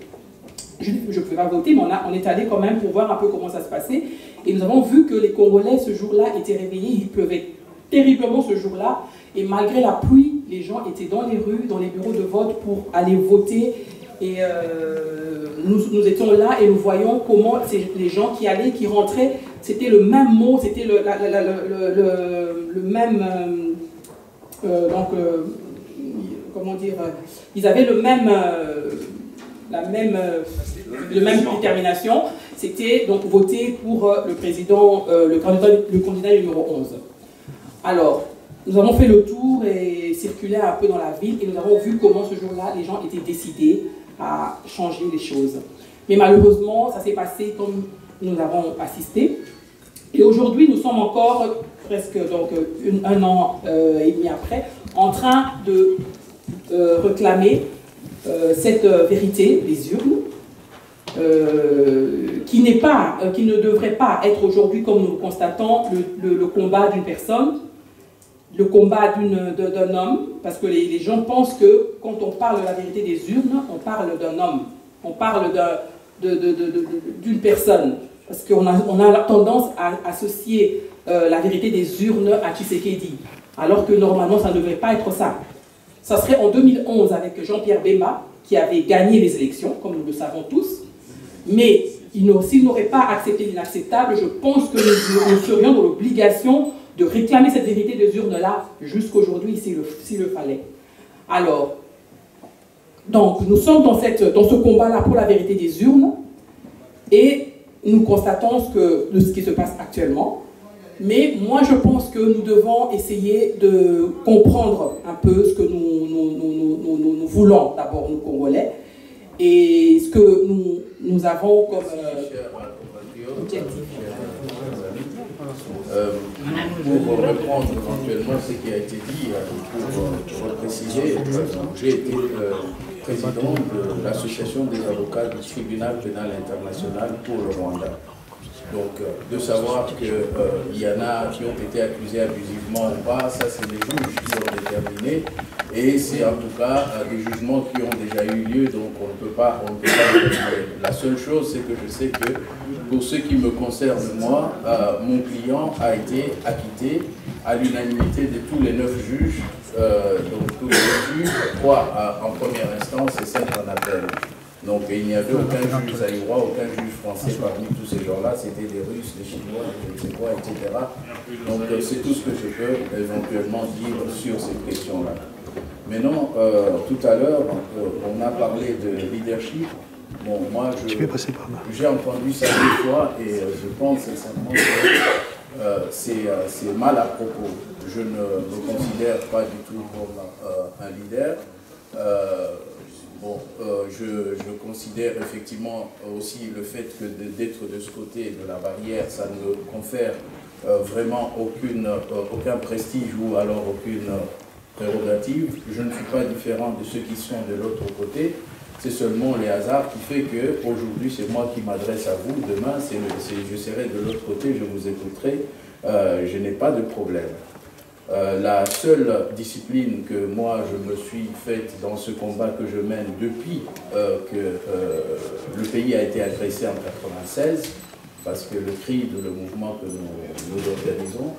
je ne pouvais pas voter, mais on est allé quand même pour voir un peu comment ça se passait. Et nous avons vu que les Congolais ce jour-là étaient réveillés, il pleuvait terriblement ce jour-là, et malgré la pluie, les gens étaient dans les rues, dans les bureaux de vote pour aller voter. Et nous étions là et nous voyons comment les gens qui allaient, qui rentraient, c'était le même mot, c'était le même... comment dire, ils avaient le même détermination, c'était donc voter pour le président, le candidat numéro 11. Alors, nous avons fait le tour et circulé un peu dans la ville et nous avons vu comment ce jour-là, les gens étaient décidés à changer les choses. Mais malheureusement, ça s'est passé comme nous avons assisté. Et aujourd'hui, nous sommes encore, presque donc, un an et demi après, en train de réclamer cette vérité, les urnes, qui ne devrait pas être aujourd'hui, comme nous le constatons, le combat d'une personne, le combat d'un homme, parce que les gens pensent que quand on parle de la vérité des urnes, on parle d'un homme, on parle d'une personne, parce qu'on a tendance à associer la vérité des urnes à Tshisekedi, alors que normalement ça ne devrait pas être ça. Ça serait en 2011 avec Jean-Pierre Bemba qui avait gagné les élections, comme nous le savons tous, mais s'il n'aurait pas accepté l'inacceptable, je pense que nous serions dans l'obligation de réclamer cette vérité des urnes-là jusqu'aujourd'hui, s'il le fallait. Alors, donc, nous sommes dans ce combat-là pour la vérité des urnes, et nous constatons ce qui se passe actuellement. Mais moi, je pense que nous devons essayer de comprendre un peu ce que nous voulons, d'abord, nous, Congolais, et ce que nous avons comme objectif. Pour reprendre éventuellement ce qui a été dit, pour préciser, j'ai été président de l'association des avocats du tribunal pénal international pour le Rwanda. Donc, de savoir qu'il y en a qui ont été accusés abusivement ou pas, ça c'est les juges qui ont déterminé. Et c'est en tout cas des jugements qui ont déjà eu lieu, donc on ne peut pas la seule chose, c'est que je sais que pour ce qui me concerne, moi, mon client a été acquitté à l'unanimité de tous les 9 juges, donc tous les 9 juges, 3 en première instance et 5 en appel. Donc il n'y avait aucun juge zaïrois, aucun juge français parmi tous ces gens-là, c'était des Russes, des Chinois, je ne sais quoi, etc. Donc c'est tout ce que je peux éventuellement dire sur cette question-là. Maintenant, tout à l'heure, on a parlé de leadership. Bon, moi, j'ai entendu ça 2 fois et je pense sincèrement que c'est mal à propos. Je ne me considère pas du tout comme un leader. Je considère effectivement aussi le fait que d'être de ce côté de la barrière, ça ne confère vraiment aucun prestige ou alors aucune prérogative. Je ne suis pas différent de ceux qui sont de l'autre côté. C'est seulement les hasards qui fait que aujourd'hui c'est moi qui m'adresse à vous. Demain, je serai de l'autre côté, je vous écouterai. Je n'ai pas de problème. La seule discipline que moi je me suis faite dans ce combat que je mène depuis que le pays a été agressé en 1996, parce que le CRID, le mouvement que nous organisons,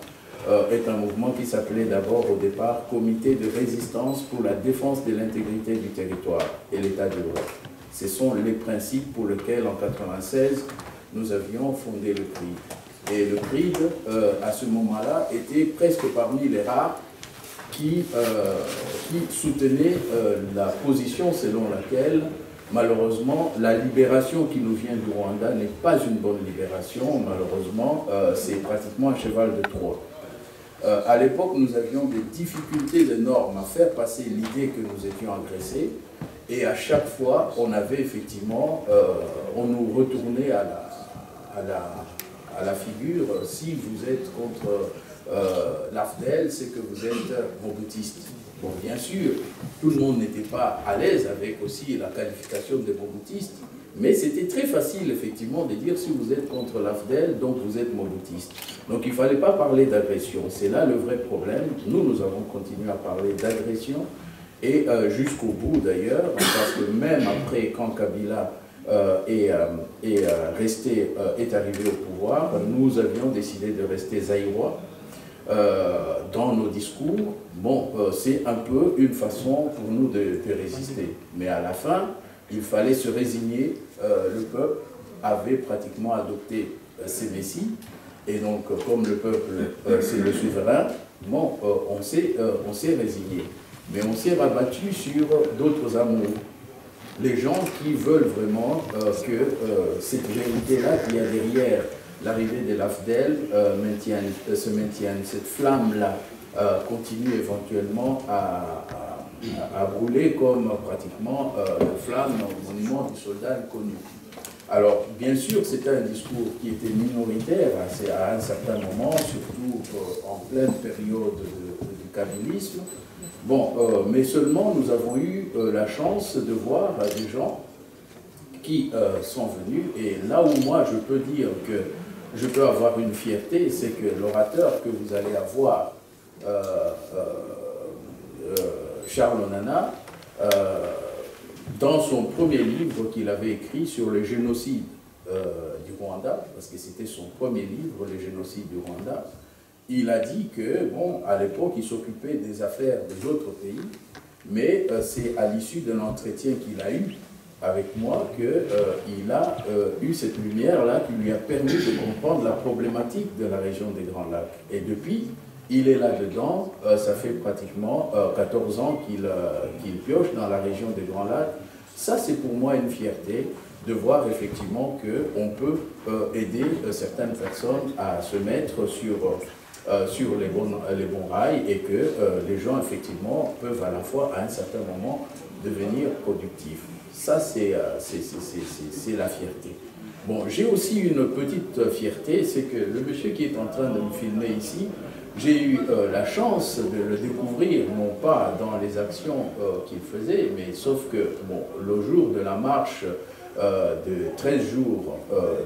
est un mouvement qui s'appelait d'abord au départ Comité de résistance pour la défense de l'intégrité du territoire et l'état de droit. Ce sont les principes pour lesquels en 1996 nous avions fondé le CRID. Et le CRID, à ce moment-là, était presque parmi les rares qui soutenaient la position selon laquelle, malheureusement, la libération qui nous vient du Rwanda n'est pas une bonne libération. Malheureusement, c'est pratiquement un cheval de Troie. À l'époque, nous avions des difficultés énormes à faire passer l'idée que nous étions agressés. Et à chaque fois, on avait effectivement, on nous retournait à la figure. Si vous êtes contre l'AFDEL, c'est que vous êtes moboutiste. Bon, bien sûr, tout le monde n'était pas à l'aise avec aussi la qualification de moboutiste, mais c'était très facile, effectivement, de dire si vous êtes contre l'AFDEL, donc vous êtes moboutiste. Donc il ne fallait pas parler d'agression. C'est là le vrai problème. Nous avons continué à parler d'agression, et jusqu'au bout d'ailleurs, parce que même après, quand Kabila est arrivé au pouvoir, nous avions décidé de rester zaïrois dans nos discours. Bon, c'est un peu une façon pour nous de résister. Mais à la fin, il fallait se résigner. Le peuple avait pratiquement adopté ces messies. Et donc, comme le peuple, c'est le souverain, bon, on s'est résigné. Mais on s'est rabattu sur d'autres amours. Les gens qui veulent vraiment que cette vérité-là qu'il y a derrière l'arrivée de l'AFDEL se maintienne, cette flamme-là continue éventuellement à brûler comme pratiquement la flamme au monument du soldat inconnu. Alors, bien sûr, c'était un discours qui était minoritaire à un certain moment, surtout en pleine période du kabylisme. Bon, mais seulement nous avons eu la chance de voir des gens qui sont venus, et là où moi je peux dire que je peux avoir une fierté, c'est que l'orateur que vous allez avoir, Charles Onana, dans son premier livre qu'il avait écrit sur le génocide du Rwanda, parce que c'était son premier livre, le génocide du Rwanda, il a dit que, bon, à l'époque, il s'occupait des affaires des autres pays, mais c'est à l'issue d'un entretien qu'il a eu avec moi qu'il a eu cette lumière-là qui lui a permis de comprendre la problématique de la région des Grands Lacs. Et depuis, il est là-dedans, ça fait pratiquement 14 ans qu'il pioche dans la région des Grands Lacs. Ça, c'est pour moi une fierté de voir effectivement qu'on peut aider certaines personnes à se mettre sur les bons rails, et que les gens, effectivement, peuvent à la fois, à un certain moment, devenir productifs. Ça, c'est la fierté. Bon, j'ai aussi une petite fierté, c'est que le monsieur qui est en train de me filmer ici, j'ai eu la chance de le découvrir, non pas dans les actions qu'il faisait, mais sauf que, bon, le jour de la marche de 13 jours,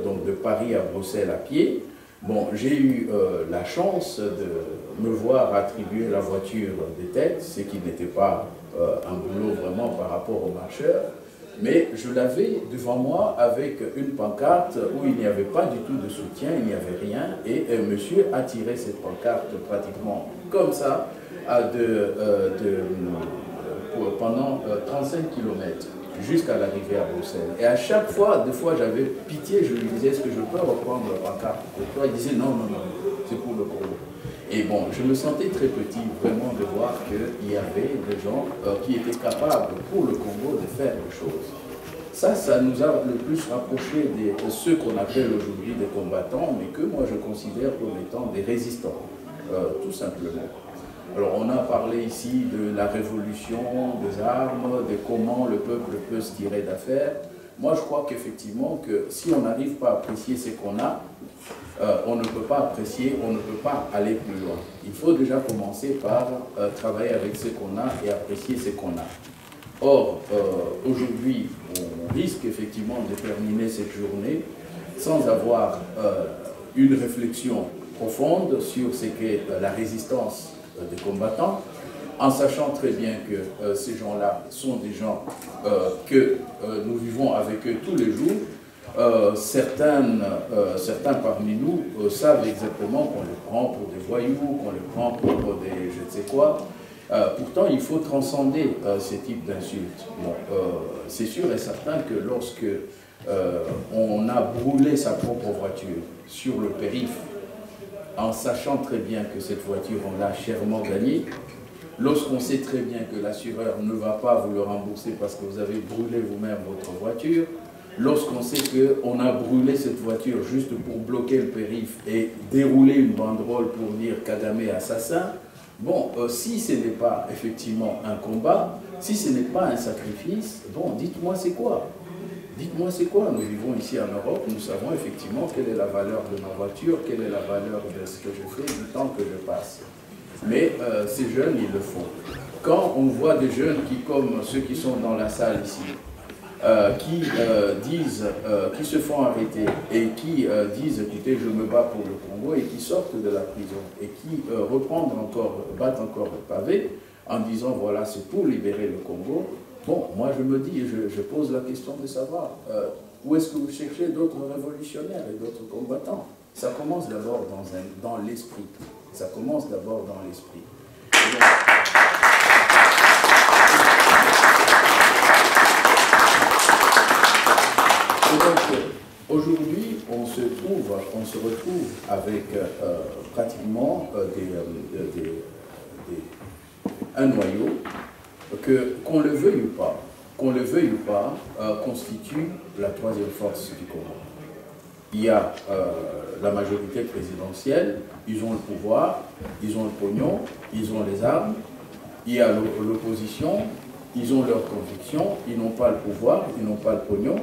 donc de Paris à Bruxelles à pied. Bon, j'ai eu la chance de me voir attribuer la voiture des têtes, ce qui n'était pas un boulot vraiment par rapport aux marcheurs, mais je l'avais devant moi avec une pancarte où il n'y avait pas du tout de soutien, il n'y avait rien, et monsieur a tiré cette pancarte pratiquement comme ça pendant 35 km. Jusqu'à l'arrivée à Bruxelles. Et à chaque fois, des fois j'avais pitié, je lui disais, est-ce que je peux reprendre la pancarte pour toi? Il disait, non, non, non, c'est pour le Congo. Et bon, je me sentais très petit, vraiment, de voir qu'il y avait des gens qui étaient capables, pour le Congo, de faire des choses. Ça nous a le plus rapproché de ceux qu'on appelle aujourd'hui des combattants, mais que moi je considère comme étant des résistants, tout simplement. Alors on a parlé ici de la révolution des armes, de comment le peuple peut se tirer d'affaire. Moi je crois qu'effectivement que si on n'arrive pas à apprécier ce qu'on a, on ne peut pas apprécier, on ne peut pas aller plus loin. Il faut déjà commencer par travailler avec ce qu'on a et apprécier ce qu'on a. Or, aujourd'hui, on risque effectivement de terminer cette journée sans avoir une réflexion profonde sur ce qu'est la résistance des combattants, en sachant très bien que ces gens-là sont des gens que nous vivons avec eux tous les jours. Certains parmi nous savent exactement qu'on les prend pour des voyous, qu'on les prend pour des je ne sais quoi. Pourtant, il faut transcender ces types d'insultes. Bon, c'est sûr et certain que lorsque on a brûlé sa propre voiture sur le périph', en sachant très bien que cette voiture, on l'a chèrement gagnée, lorsqu'on sait très bien que l'assureur ne va pas vous le rembourser parce que vous avez brûlé vous-même votre voiture, lorsqu'on sait qu'on a brûlé cette voiture juste pour bloquer le périph' et dérouler une banderole pour dire Kagame assassin, bon, si ce n'est pas effectivement un combat, si ce n'est pas un sacrifice, bon, dites-moi c'est quoi? Dites-moi c'est quoi? Nous vivons ici en Europe, nous savons effectivement quelle est la valeur de ma voiture, quelle est la valeur de ce que je fais, du temps que je passe. Mais ces jeunes, ils le font. Quand on voit des jeunes qui, comme ceux qui sont dans la salle ici, qui se font arrêter et qui disent, écoutez, je me bats pour le Congo, et qui sortent de la prison et qui battent encore le pavé en disant, voilà, c'est pour libérer le Congo. Bon, moi je me dis, je pose la question de savoir, où est-ce que vous cherchez d'autres révolutionnaires et d'autres combattants? Ça commence d'abord dans l'esprit. Ça commence d'abord dans l'esprit. Et donc, aujourd'hui, on se retrouve avec pratiquement un noyau qu'on le veuille ou pas, constitue la troisième force du Congo. Il y a la majorité présidentielle, ils ont le pouvoir, ils ont le pognon, ils ont les armes. Il y a l'opposition, ils ont leurs convictions, ils n'ont pas le pouvoir, ils n'ont pas le pognon.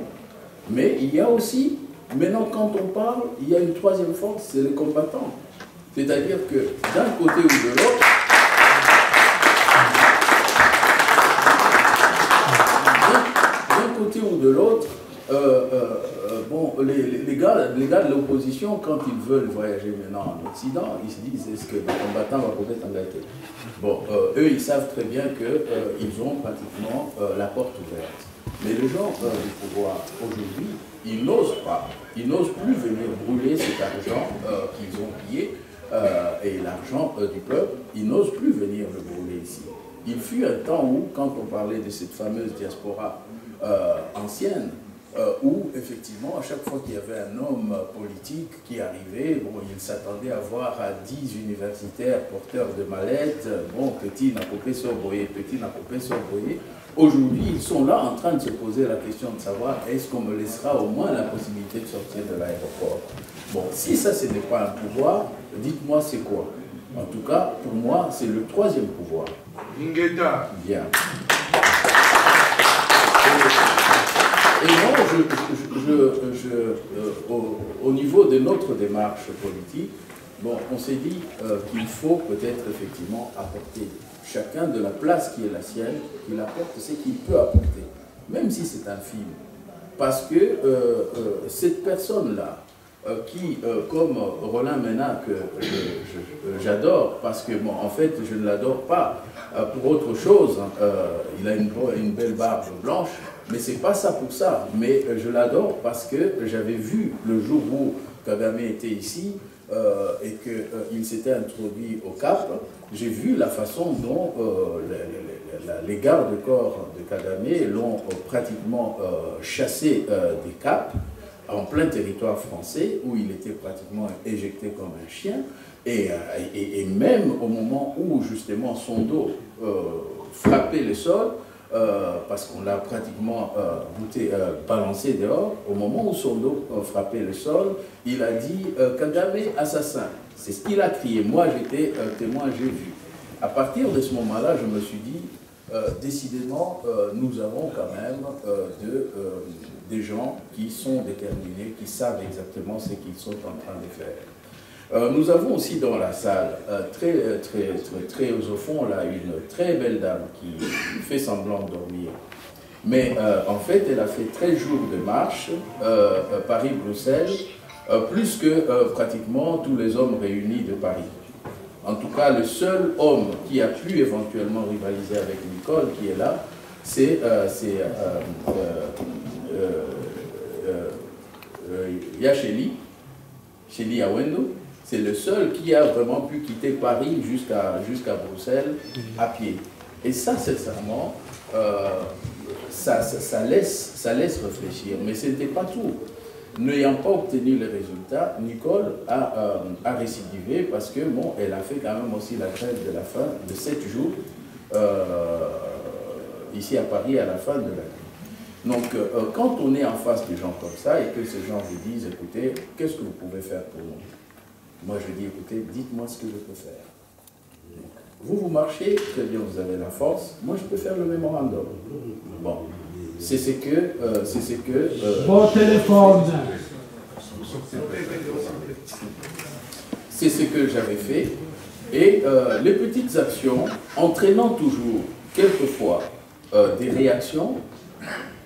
Mais il y a aussi, maintenant quand on parle, il y a une troisième force, c'est les combattants. C'est-à-dire que d'un côté ou de l'autre, ou de l'autre, bon, les gars de l'opposition, quand ils veulent voyager maintenant en Occident, ils se disent, est-ce que le combattant va peut-être engager? Bon, eux, ils savent très bien qu'ils ont pratiquement la porte ouverte. Mais les gens du pouvoir, aujourd'hui, ils n'osent pas, ils n'osent plus venir brûler cet argent qu'ils ont pillé, et l'argent du peuple, ils n'osent plus venir le brûler ici. Il fut un temps où, quand on parlait de cette fameuse diaspora ancienne, où effectivement, à chaque fois qu'il y avait un homme politique qui arrivait, bon, il s'attendait à voir 10 universitaires porteurs de mallettes, bon, petit n'a coupé sorboyé, petit n'a coupé sorboyé. Aujourd'hui, ils sont là en train de se poser la question de savoir est-ce qu'on me laissera au moins la possibilité de sortir de l'aéroport. Bon, si ça, ce n'est pas un pouvoir, dites-moi c'est quoi? En tout cas, pour moi, c'est le troisième pouvoir. Bien. Et moi, au niveau de notre démarche politique, bon, on s'est dit qu'il faut peut-être effectivement apporter chacun de la place qui est la sienne, qu'il apporte ce qu'il peut apporter, même si c'est un film. parce que cette personne-là, qui, comme Roland Ménard, que j'adore, parce que, bon, en fait, je ne l'adore pas pour autre chose, il a une belle barbe blanche, mais c'est pas ça pour ça, mais je l'adore parce que j'avais vu le jour où Kagame était ici, et qu'il s'était introduit au Cap, j'ai vu la façon dont les gardes-corps de Kagame l'ont pratiquement chassé des Caps, en plein territoire français, où il était pratiquement éjecté comme un chien, et même au moment où justement son dos frappait le sol, parce qu'on l'a pratiquement balancé dehors, au moment où son dos frappait le sol, il a dit « Kagame assassin ». C'est ce qu'il a crié. Moi, j'étais témoin, j'ai vu. À partir de ce moment-là, je me suis dit, décidément, nous avons quand même des gens qui sont déterminés, qui savent exactement ce qu'ils sont en train de faire. Nous avons aussi dans la salle, très au fond, là, une très belle dame qui fait semblant de dormir. Mais en fait, elle a fait 13 jours de marche, Paris-Bruxelles, plus que pratiquement tous les hommes réunis de Paris. En tout cas, le seul homme qui a pu éventuellement rivaliser avec Nicole, qui est là, c'est Chélie Awendo. C'est le seul qui a vraiment pu quitter Paris jusqu'à Bruxelles à pied. Et ça, sincèrement, ça laisse réfléchir. Mais ce n'était pas tout. N'ayant pas obtenu les résultats, Nicole a récidivé parce que, bon, elle a fait quand même aussi la grève de la faim de 7 jours ici à Paris à la fin de l'année. Donc, quand on est en face de gens comme ça et que ces gens vous disent, écoutez, qu'est-ce que vous pouvez faire pour nous? Moi, je dis, écoutez, dites-moi ce que je peux faire. Donc, vous marchez, très bien, vous avez la force. Moi, je peux faire le mémorandum. Bon. C'est ce que... Bon téléphone. C'est ce que j'avais fait. Et les petites actions, entraînant toujours, quelquefois, des réactions,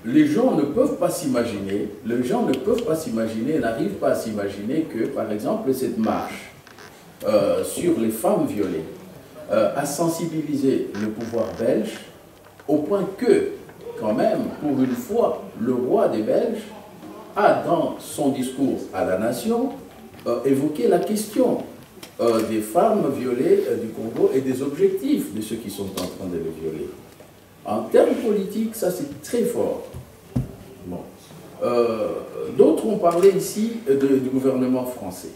les gens ne peuvent pas s'imaginer, n'arrivent pas à s'imaginer que, par exemple, cette marche sur les femmes violées a sensibilisé le pouvoir belge au point que, quand même, pour une fois, le roi des Belges a, dans son discours à la nation, évoqué la question des femmes violées du Congo et des objectifs de ceux qui sont en train de les violer. En termes politiques, ça c'est très fort. Bon. D'autres ont parlé ici du gouvernement français.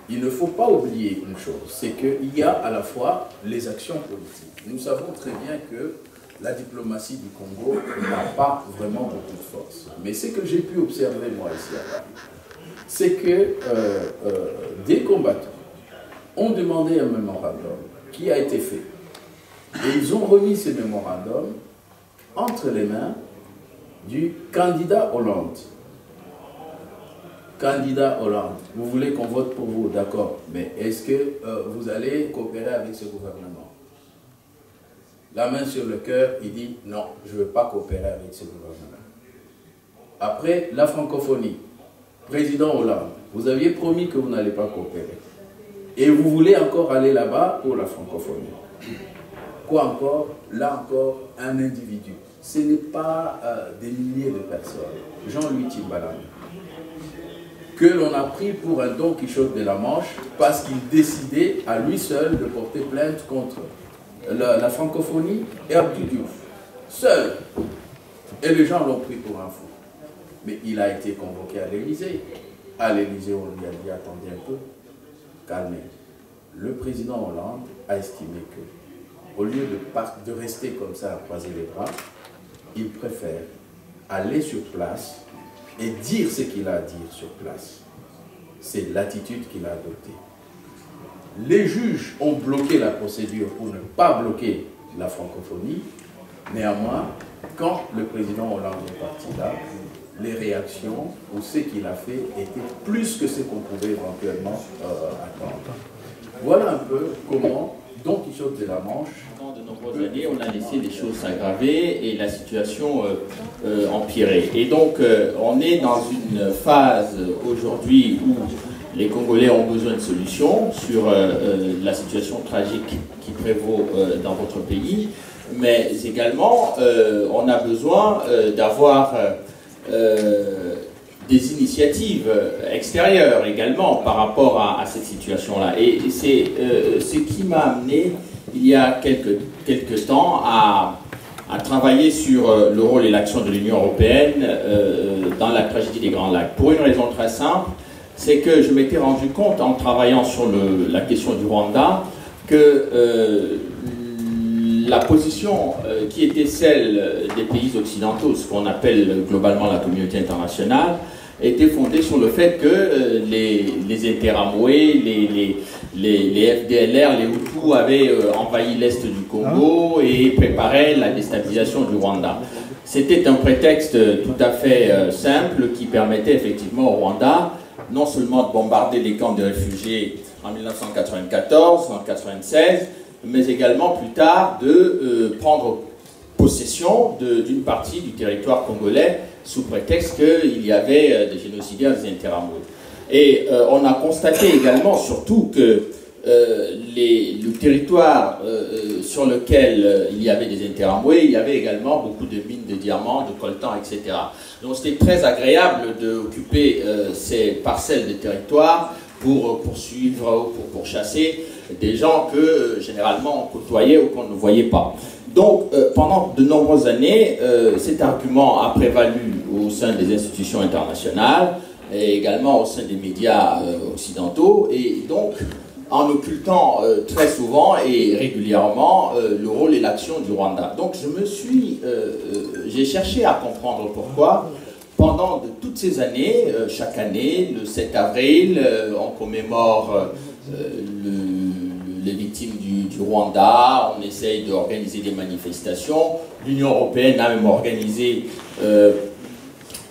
Il ne faut pas oublier une chose, c'est qu'il y a à la fois les actions politiques. Nous savons très bien que la diplomatie du Congo n'a pas vraiment beaucoup de force. Mais ce que j'ai pu observer moi ici à Paris, c'est que des combattants ont demandé un mémorandum qui a été fait. Et ils ont remis ce mémorandum entre les mains du candidat Hollande. Candidat Hollande, vous voulez qu'on vote pour vous, d'accord, mais est-ce que vous allez coopérer avec ce gouvernement? La main sur le cœur, il dit non, je ne veux pas coopérer avec ce gouvernement. Après, la francophonie. Président Hollande, vous aviez promis que vous n'allez pas coopérer. Et vous voulez encore aller là-bas pour la francophonie. Quoi encore? Là encore, un individu. Ce n'est pas des milliers de personnes. Jean-Louis Timbaland, que l'on a pris pour un Don Quichotte de la Manche parce qu'il décidait à lui seul de porter plainte contre la francophonie et Abdou Diouf. Seul. Et les gens l'ont pris pour un fou. Mais il a été convoqué à l'Élysée. À l'Élysée, on lui a dit, attendez un peu, calmez. Le président Hollande a estimé que, au lieu de rester comme ça à croiser les bras, il préfère aller sur place et dire ce qu'il a à dire sur place. C'est l'attitude qu'il a adoptée. Les juges ont bloqué la procédure pour ne pas bloquer la francophonie. Néanmoins, quand le président Hollande est parti là, les réactions ou ce qu'il a fait étaient plus que ce qu'on pouvait éventuellement attendre. Voilà un peu comment Don Quichotte de la Manche. Pendant de nombreuses années, on a laissé les choses s'aggraver et la situation empirer. Et donc, on est dans une phase aujourd'hui où les Congolais ont besoin de solutions sur la situation tragique qui prévaut dans votre pays, mais également, on a besoin d'avoir des initiatives extérieures également par rapport à cette situation-là. Et c'est ce qui m'a amené, il y a quelques temps, à travailler sur le rôle et l'action de l'Union européenne dans la tragédie des Grands Lacs. Pour une raison très simple, c'est que je m'étais rendu compte en travaillant sur la question du Rwanda que la position qui était celle des pays occidentaux, ce qu'on appelle globalement la communauté internationale, était fondée sur le fait que les Interamwe, les FDLR, les Hutus avaient envahi l'est du Congo et préparaient la déstabilisation du Rwanda. C'était un prétexte tout à fait simple qui permettait effectivement au Rwanda non seulement de bombarder les camps de réfugiés en 1994, en 1996, mais également plus tard de prendre possession d'une partie du territoire congolais sous prétexte qu'il y avait des génocidaires, des Interamwe. Et on a constaté également surtout que le territoire sur lequel il y avait des Interamwe, il y avait également beaucoup de mines de diamants, de coltan, etc. Donc c'était très agréable d'occuper ces parcelles de territoire pour poursuivre ou pour chasser des gens que généralement on côtoyait ou qu'on ne voyait pas. Donc pendant de nombreuses années, cet argument a prévalu au sein des institutions internationales et également au sein des médias occidentaux, et donc en occultant très souvent et régulièrement le rôle et l'action du Rwanda. Donc j'ai cherché à comprendre pourquoi, pendant toutes ces années, chaque année, le 7 avril, on commémore les victimes du Rwanda, on essaye d'organiser des manifestations. L'Union européenne a même organisé,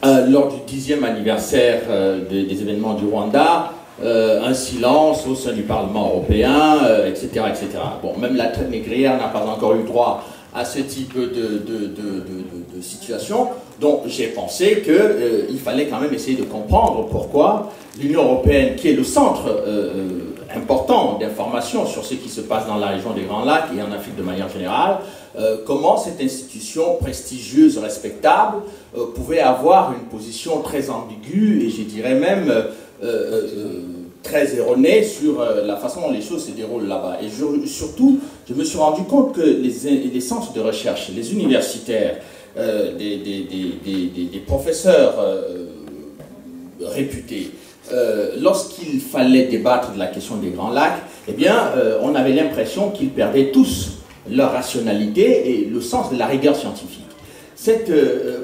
lors du 10e anniversaire des événements du Rwanda, un silence au sein du Parlement européen, etc., etc. Bon, même la traite négrière n'a pas encore eu droit à ce type de situation. Donc j'ai pensé qu'il fallait quand même essayer de comprendre pourquoi l'Union européenne, qui est le centre important d'information sur ce qui se passe dans la région des Grands Lacs et en Afrique de manière générale, comment cette institution prestigieuse, respectable, pouvait avoir une position très ambiguë et je dirais même très erronée sur la façon dont les choses se déroulent là-bas. Et surtout, je me suis rendu compte que les centres de recherche, les universitaires, des professeurs réputés, lorsqu'il fallait débattre de la question des Grands Lacs, eh bien, on avait l'impression qu'ils perdaient tous leur rationalité et le sens de la rigueur scientifique. Cette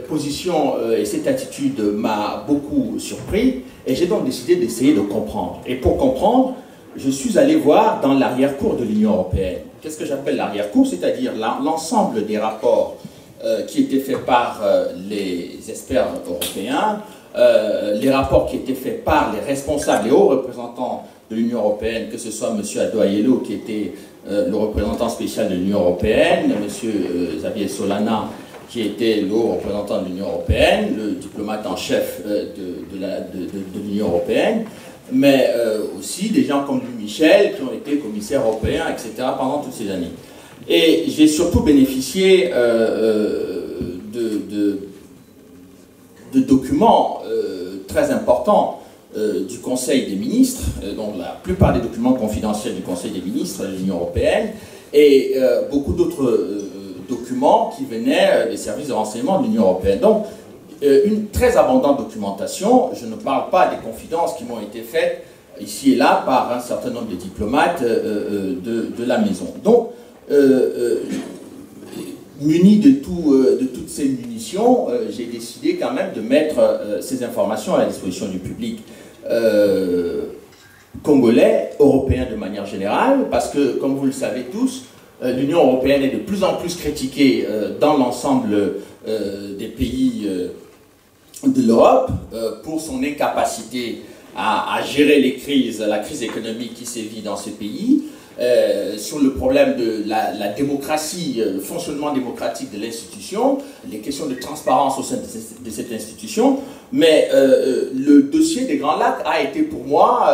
position et cette attitude m'a beaucoup surpris et j'ai donc décidé d'essayer de comprendre. Et pour comprendre, je suis allé voir dans l'arrière-cour de l'Union européenne. Qu'est-ce que j'appelle l'arrière-cour? C'est-à-dire l'ensemble des rapports qui étaient faits par les experts européens, les rapports qui étaient faits par les responsables, les hauts représentants de l'Union européenne, que ce soit M. Adoayelo, qui était le représentant spécial de l'Union européenne, M. Xavier Solana, qui était le haut représentant de l'Union européenne, le diplomate en chef de l'Union européenne, mais aussi des gens comme Louis Michel, qui ont été commissaires européens, etc., pendant toutes ces années. Et j'ai surtout bénéficié de documents très importants du Conseil des ministres, dont la plupart des documents confidentiels du Conseil des ministres de l'Union européenne, et beaucoup d'autres documents qui venaient des services de renseignement de l'Union européenne. Donc, une très abondante documentation. Je ne parle pas des confidences qui m'ont été faites ici et là par un certain nombre de diplomates de la maison. Donc, muni de toutes ces munitions, j'ai décidé quand même de mettre ces informations à la disposition du public congolais, européen de manière générale, parce que, comme vous le savez tous, l'Union européenne est de plus en plus critiquée dans l'ensemble des pays de l'Europe pour son incapacité à gérer les crises, la crise économique qui sévit dans ces pays. sur le problème de la démocratie, le fonctionnement démocratique de l'institution, les questions de transparence au sein de cette institution. Mais le dossier des Grands Lacs a été pour moi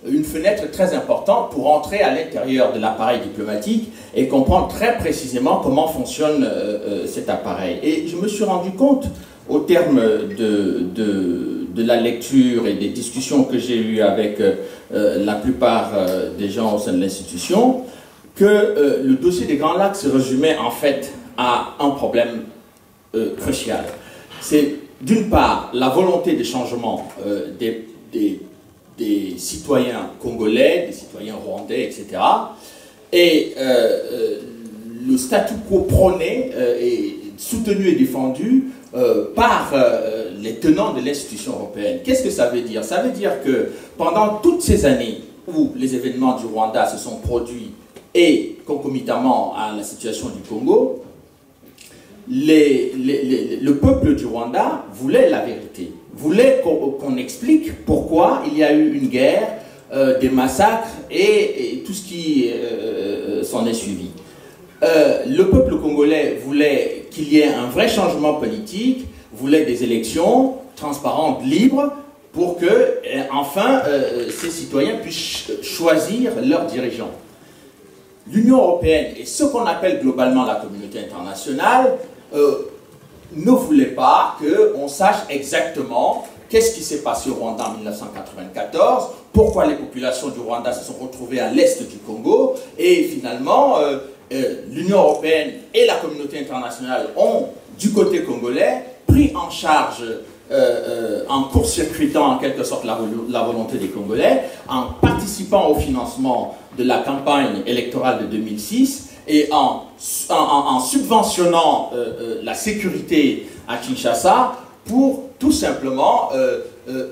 une fenêtre très importante pour entrer à l'intérieur de l'appareil diplomatique et comprendre très précisément comment fonctionne cet appareil. Et je me suis rendu compte, au terme de la lecture et des discussions que j'ai eues avec la plupart des gens au sein de l'institution, que le dossier des Grands Lacs se résumait en fait à un problème crucial. C'est d'une part la volonté de changement des citoyens congolais, des citoyens rwandais, etc. Et le statu quo prôné et soutenu et défendu par les tenants de l'institution européenne. Qu'est-ce que ça veut dire? Ça veut dire que pendant toutes ces années où les événements du Rwanda se sont produits et concomitamment à la situation du Congo, le peuple du Rwanda voulait la vérité, voulait qu'on explique pourquoi il y a eu une guerre, des massacres et tout ce qui s'en est suivi. Le peuple congolais voulait qu'il y ait un vrai changement politique, voulait des élections transparentes, libres, pour que, enfin, ces citoyens puissent choisir leurs dirigeants. L'Union européenne et ce qu'on appelle globalement la communauté internationale ne voulaient pas qu'on sache exactement qu'est-ce qui s'est passé au Rwanda en 1994, pourquoi les populations du Rwanda se sont retrouvées à l'est du Congo, et finalement, l'Union européenne et la communauté internationale ont, du côté congolais, pris en charge, en court-circuitant en quelque sorte la volonté des Congolais, en participant au financement de la campagne électorale de 2006 et en subventionnant la sécurité à Kinshasa pour tout simplement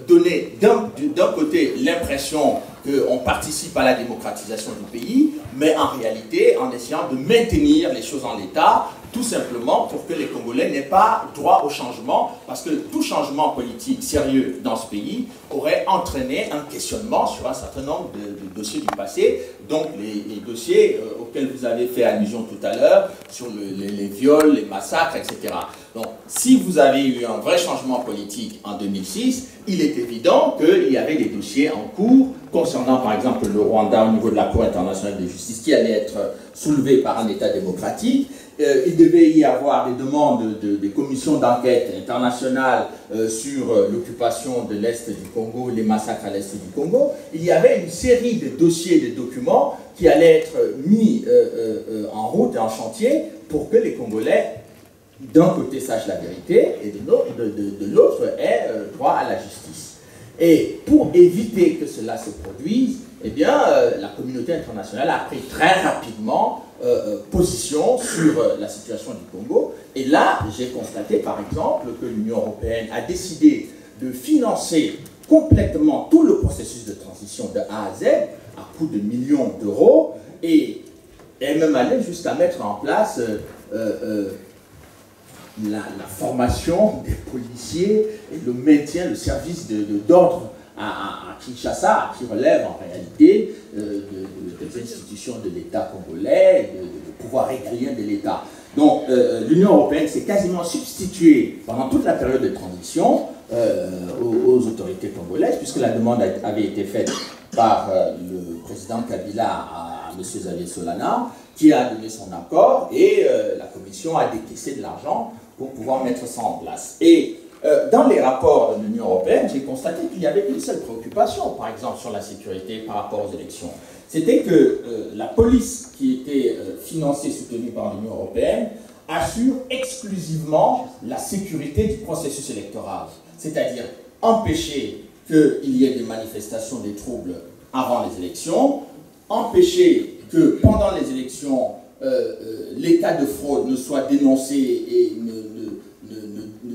donner d'un côté l'impression qu'on participe à la démocratisation du pays, mais en réalité en essayant de maintenir les choses en l'état, tout simplement pour que les Congolais n'aient pas droit au changement, parce que tout changement politique sérieux dans ce pays aurait entraîné un questionnement sur un certain nombre de dossiers du passé, donc les dossiers auxquels vous avez fait allusion tout à l'heure, sur les viols, les massacres, etc. Donc, si vous avez eu un vrai changement politique en 2006, il est évident qu'il y avait des dossiers en cours concernant, par exemple, le Rwanda au niveau de la Cour internationale de justice qui allait être soulevé par un État démocratique. Il devait y avoir des demandes des commissions d'enquête internationales sur l'occupation de l'Est du Congo, les massacres à l'Est du Congo. Il y avait une série de dossiers, de documents qui allaient être mis en route et en chantier pour que les Congolais, d'un côté, sachent la vérité et de l'autre, aient droit à la justice. Et pour éviter que cela se produise, eh bien, la communauté internationale a pris très rapidement position sur la situation du Congo. Et là, j'ai constaté, par exemple, que l'Union européenne a décidé de financer complètement tout le processus de transition de A à Z, à coût de millions d'euros, et est même allée jusqu'à mettre en place la formation des policiers et le maintien, le service d'ordre à Kinshasa, qui relève en réalité des institutions de l'État congolais, du pouvoir régalien de l'État. Donc l'Union européenne s'est quasiment substituée pendant toute la période de transition aux autorités congolaises, puisque la demande avait été faite par le président Kabila à M. Xavier Solana, qui a donné son accord, et la Commission a décaissé de l'argent pour pouvoir mettre ça en place. Et dans les rapports de l'Union européenne, j'ai constaté qu'il y avait une seule préoccupation, par exemple, sur la sécurité par rapport aux élections. C'était que la police qui était financée, soutenue par l'Union européenne, assure exclusivement la sécurité du processus électoral. C'est-à-dire empêcher qu'il y ait des manifestations, des troubles avant les élections, empêcher que pendant les élections, les cas de fraude ne soient dénoncés et ne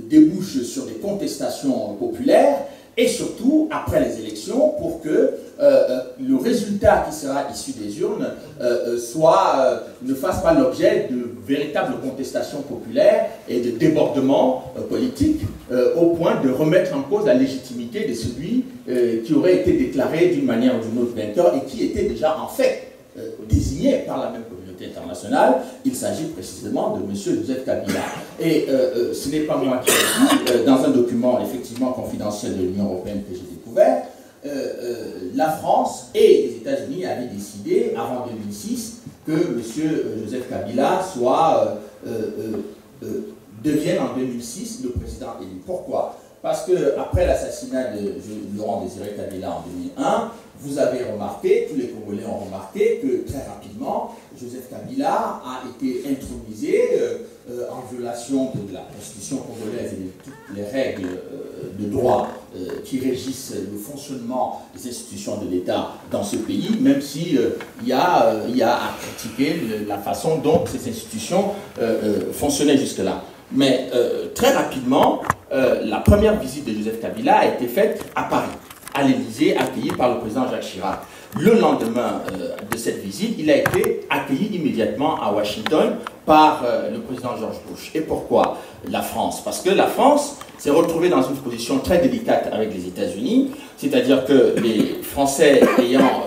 débouchent sur des contestations populaires, et surtout, après les élections, pour que le résultat qui sera issu des urnes ne fasse pas l'objet de véritables contestations populaires et de débordements politiques, au point de remettre en cause la légitimité de celui qui aurait été déclaré d'une manière ou d'une autre vainqueur et qui était déjà en fait signé par la même communauté internationale. Il s'agit précisément de M. Joseph Kabila. Et ce n'est pas moi qui l'ai dit, dans un document effectivement confidentiel de l'Union européenne que j'ai découvert, la France et les États-Unis avaient décidé, avant 2006, que M. Joseph Kabila devienne en 2006 le président élu. Pourquoi? Parce qu'après l'assassinat de Laurent Désiré Kabila en 2001, vous avez remarqué, tous les Congolais ont remarqué que très rapidement, Joseph Kabila a été intronisé en violation de la Constitution congolaise et de toutes les règles de droit qui régissent le fonctionnement des institutions de l'État dans ce pays, même s'il y a à critiquer la façon dont ces institutions fonctionnaient jusque-là. Mais très rapidement, la première visite de Joseph Kabila a été faite à Paris, à l'Élysée, accueilli par le président Jacques Chirac. Le lendemain de cette visite, il a été accueilli immédiatement à Washington par le président George Bush. Et pourquoi la France? Parce que la France s'est retrouvée dans une position très délicate avec les États-Unis, c'est-à-dire que les Français ayant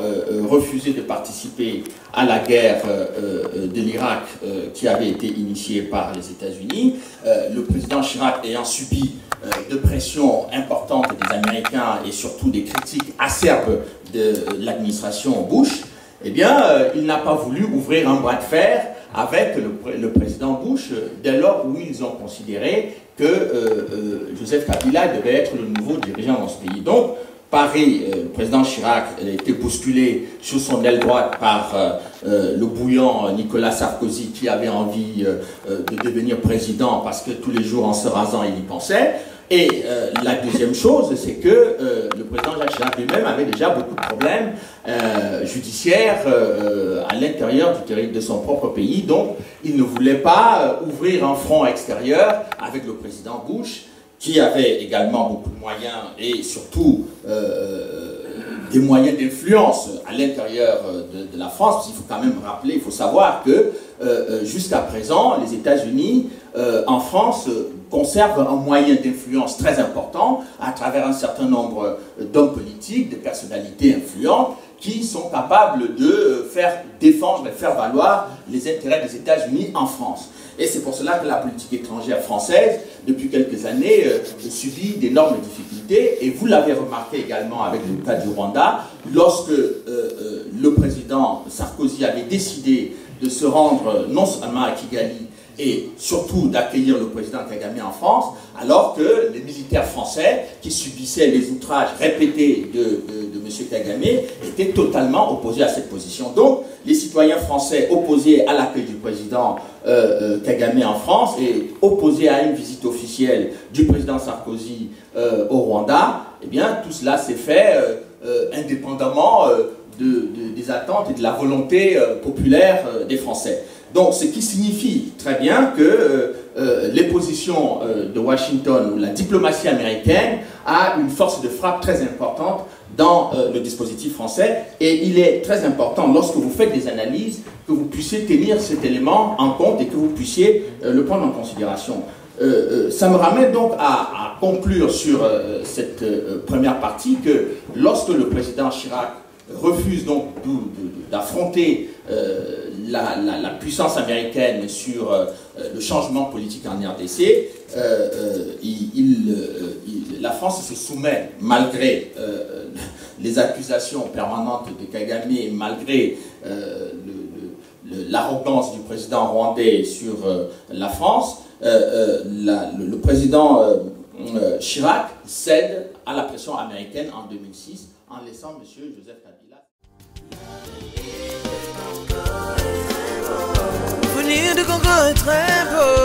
refusé de participer à la guerre de l'Irak qui avait été initiée par les États-Unis, le président Chirac ayant subi de pression importante des Américains et surtout des critiques acerbes de l'administration Bush, eh bien, il n'a pas voulu ouvrir un bras de fer avec le président Bush dès lors où ils ont considéré que Joseph Kabila devait être le nouveau dirigeant dans ce pays. Donc, Paris, le président Chirac a été bousculé sur son aile droite par le bouillant Nicolas Sarkozy qui avait envie de devenir président parce que tous les jours en se rasant il y pensait. Et la deuxième chose, c'est que le président Jacques Chirac lui-même avait déjà beaucoup de problèmes judiciaires à l'intérieur de son propre pays. Donc, il ne voulait pas ouvrir un front extérieur avec le président Bush, qui avait également beaucoup de moyens et surtout des moyens d'influence à l'intérieur de la France. Parce qu'il faut quand même rappeler, il faut savoir que jusqu'à présent, les États-Unis en France conservent un moyen d'influence très important à travers un certain nombre d'hommes politiques, de personnalités influentes qui sont capables de faire défendre et faire valoir les intérêts des États-Unis en France. Et c'est pour cela que la politique étrangère française, depuis quelques années, subit d'énormes difficultés. Et vous l'avez remarqué également avec le cas du Rwanda, lorsque le président Sarkozy avait décidé de se rendre non seulement à Kigali, et surtout d'accueillir le président Kagame en France, alors que les militaires français qui subissaient les outrages répétés de M. Kagame étaient totalement opposés à cette position. Donc, les citoyens français opposés à l'accueil du président Kagame en France et opposés à une visite officielle du président Sarkozy au Rwanda, eh bien, tout cela s'est fait indépendamment des attentes et de la volonté populaire des Français. Donc, ce qui signifie très bien que les positions de Washington ou la diplomatie américaine a une force de frappe très importante dans le dispositif français. Et il est très important, lorsque vous faites des analyses, que vous puissiez tenir cet élément en compte et que vous puissiez le prendre en considération. Ça me ramène donc à conclure sur cette première partie que lorsque le président Chirac refuse donc d'affronter la puissance américaine sur le changement politique en RDC, la France se soumet, malgré les accusations permanentes de Kagame, malgré l'arrogance du président rwandais sur la France, le président Chirac cède à la pression américaine en 2006 en laissant M. Joseph Kabila. Venir de Congo est très beau.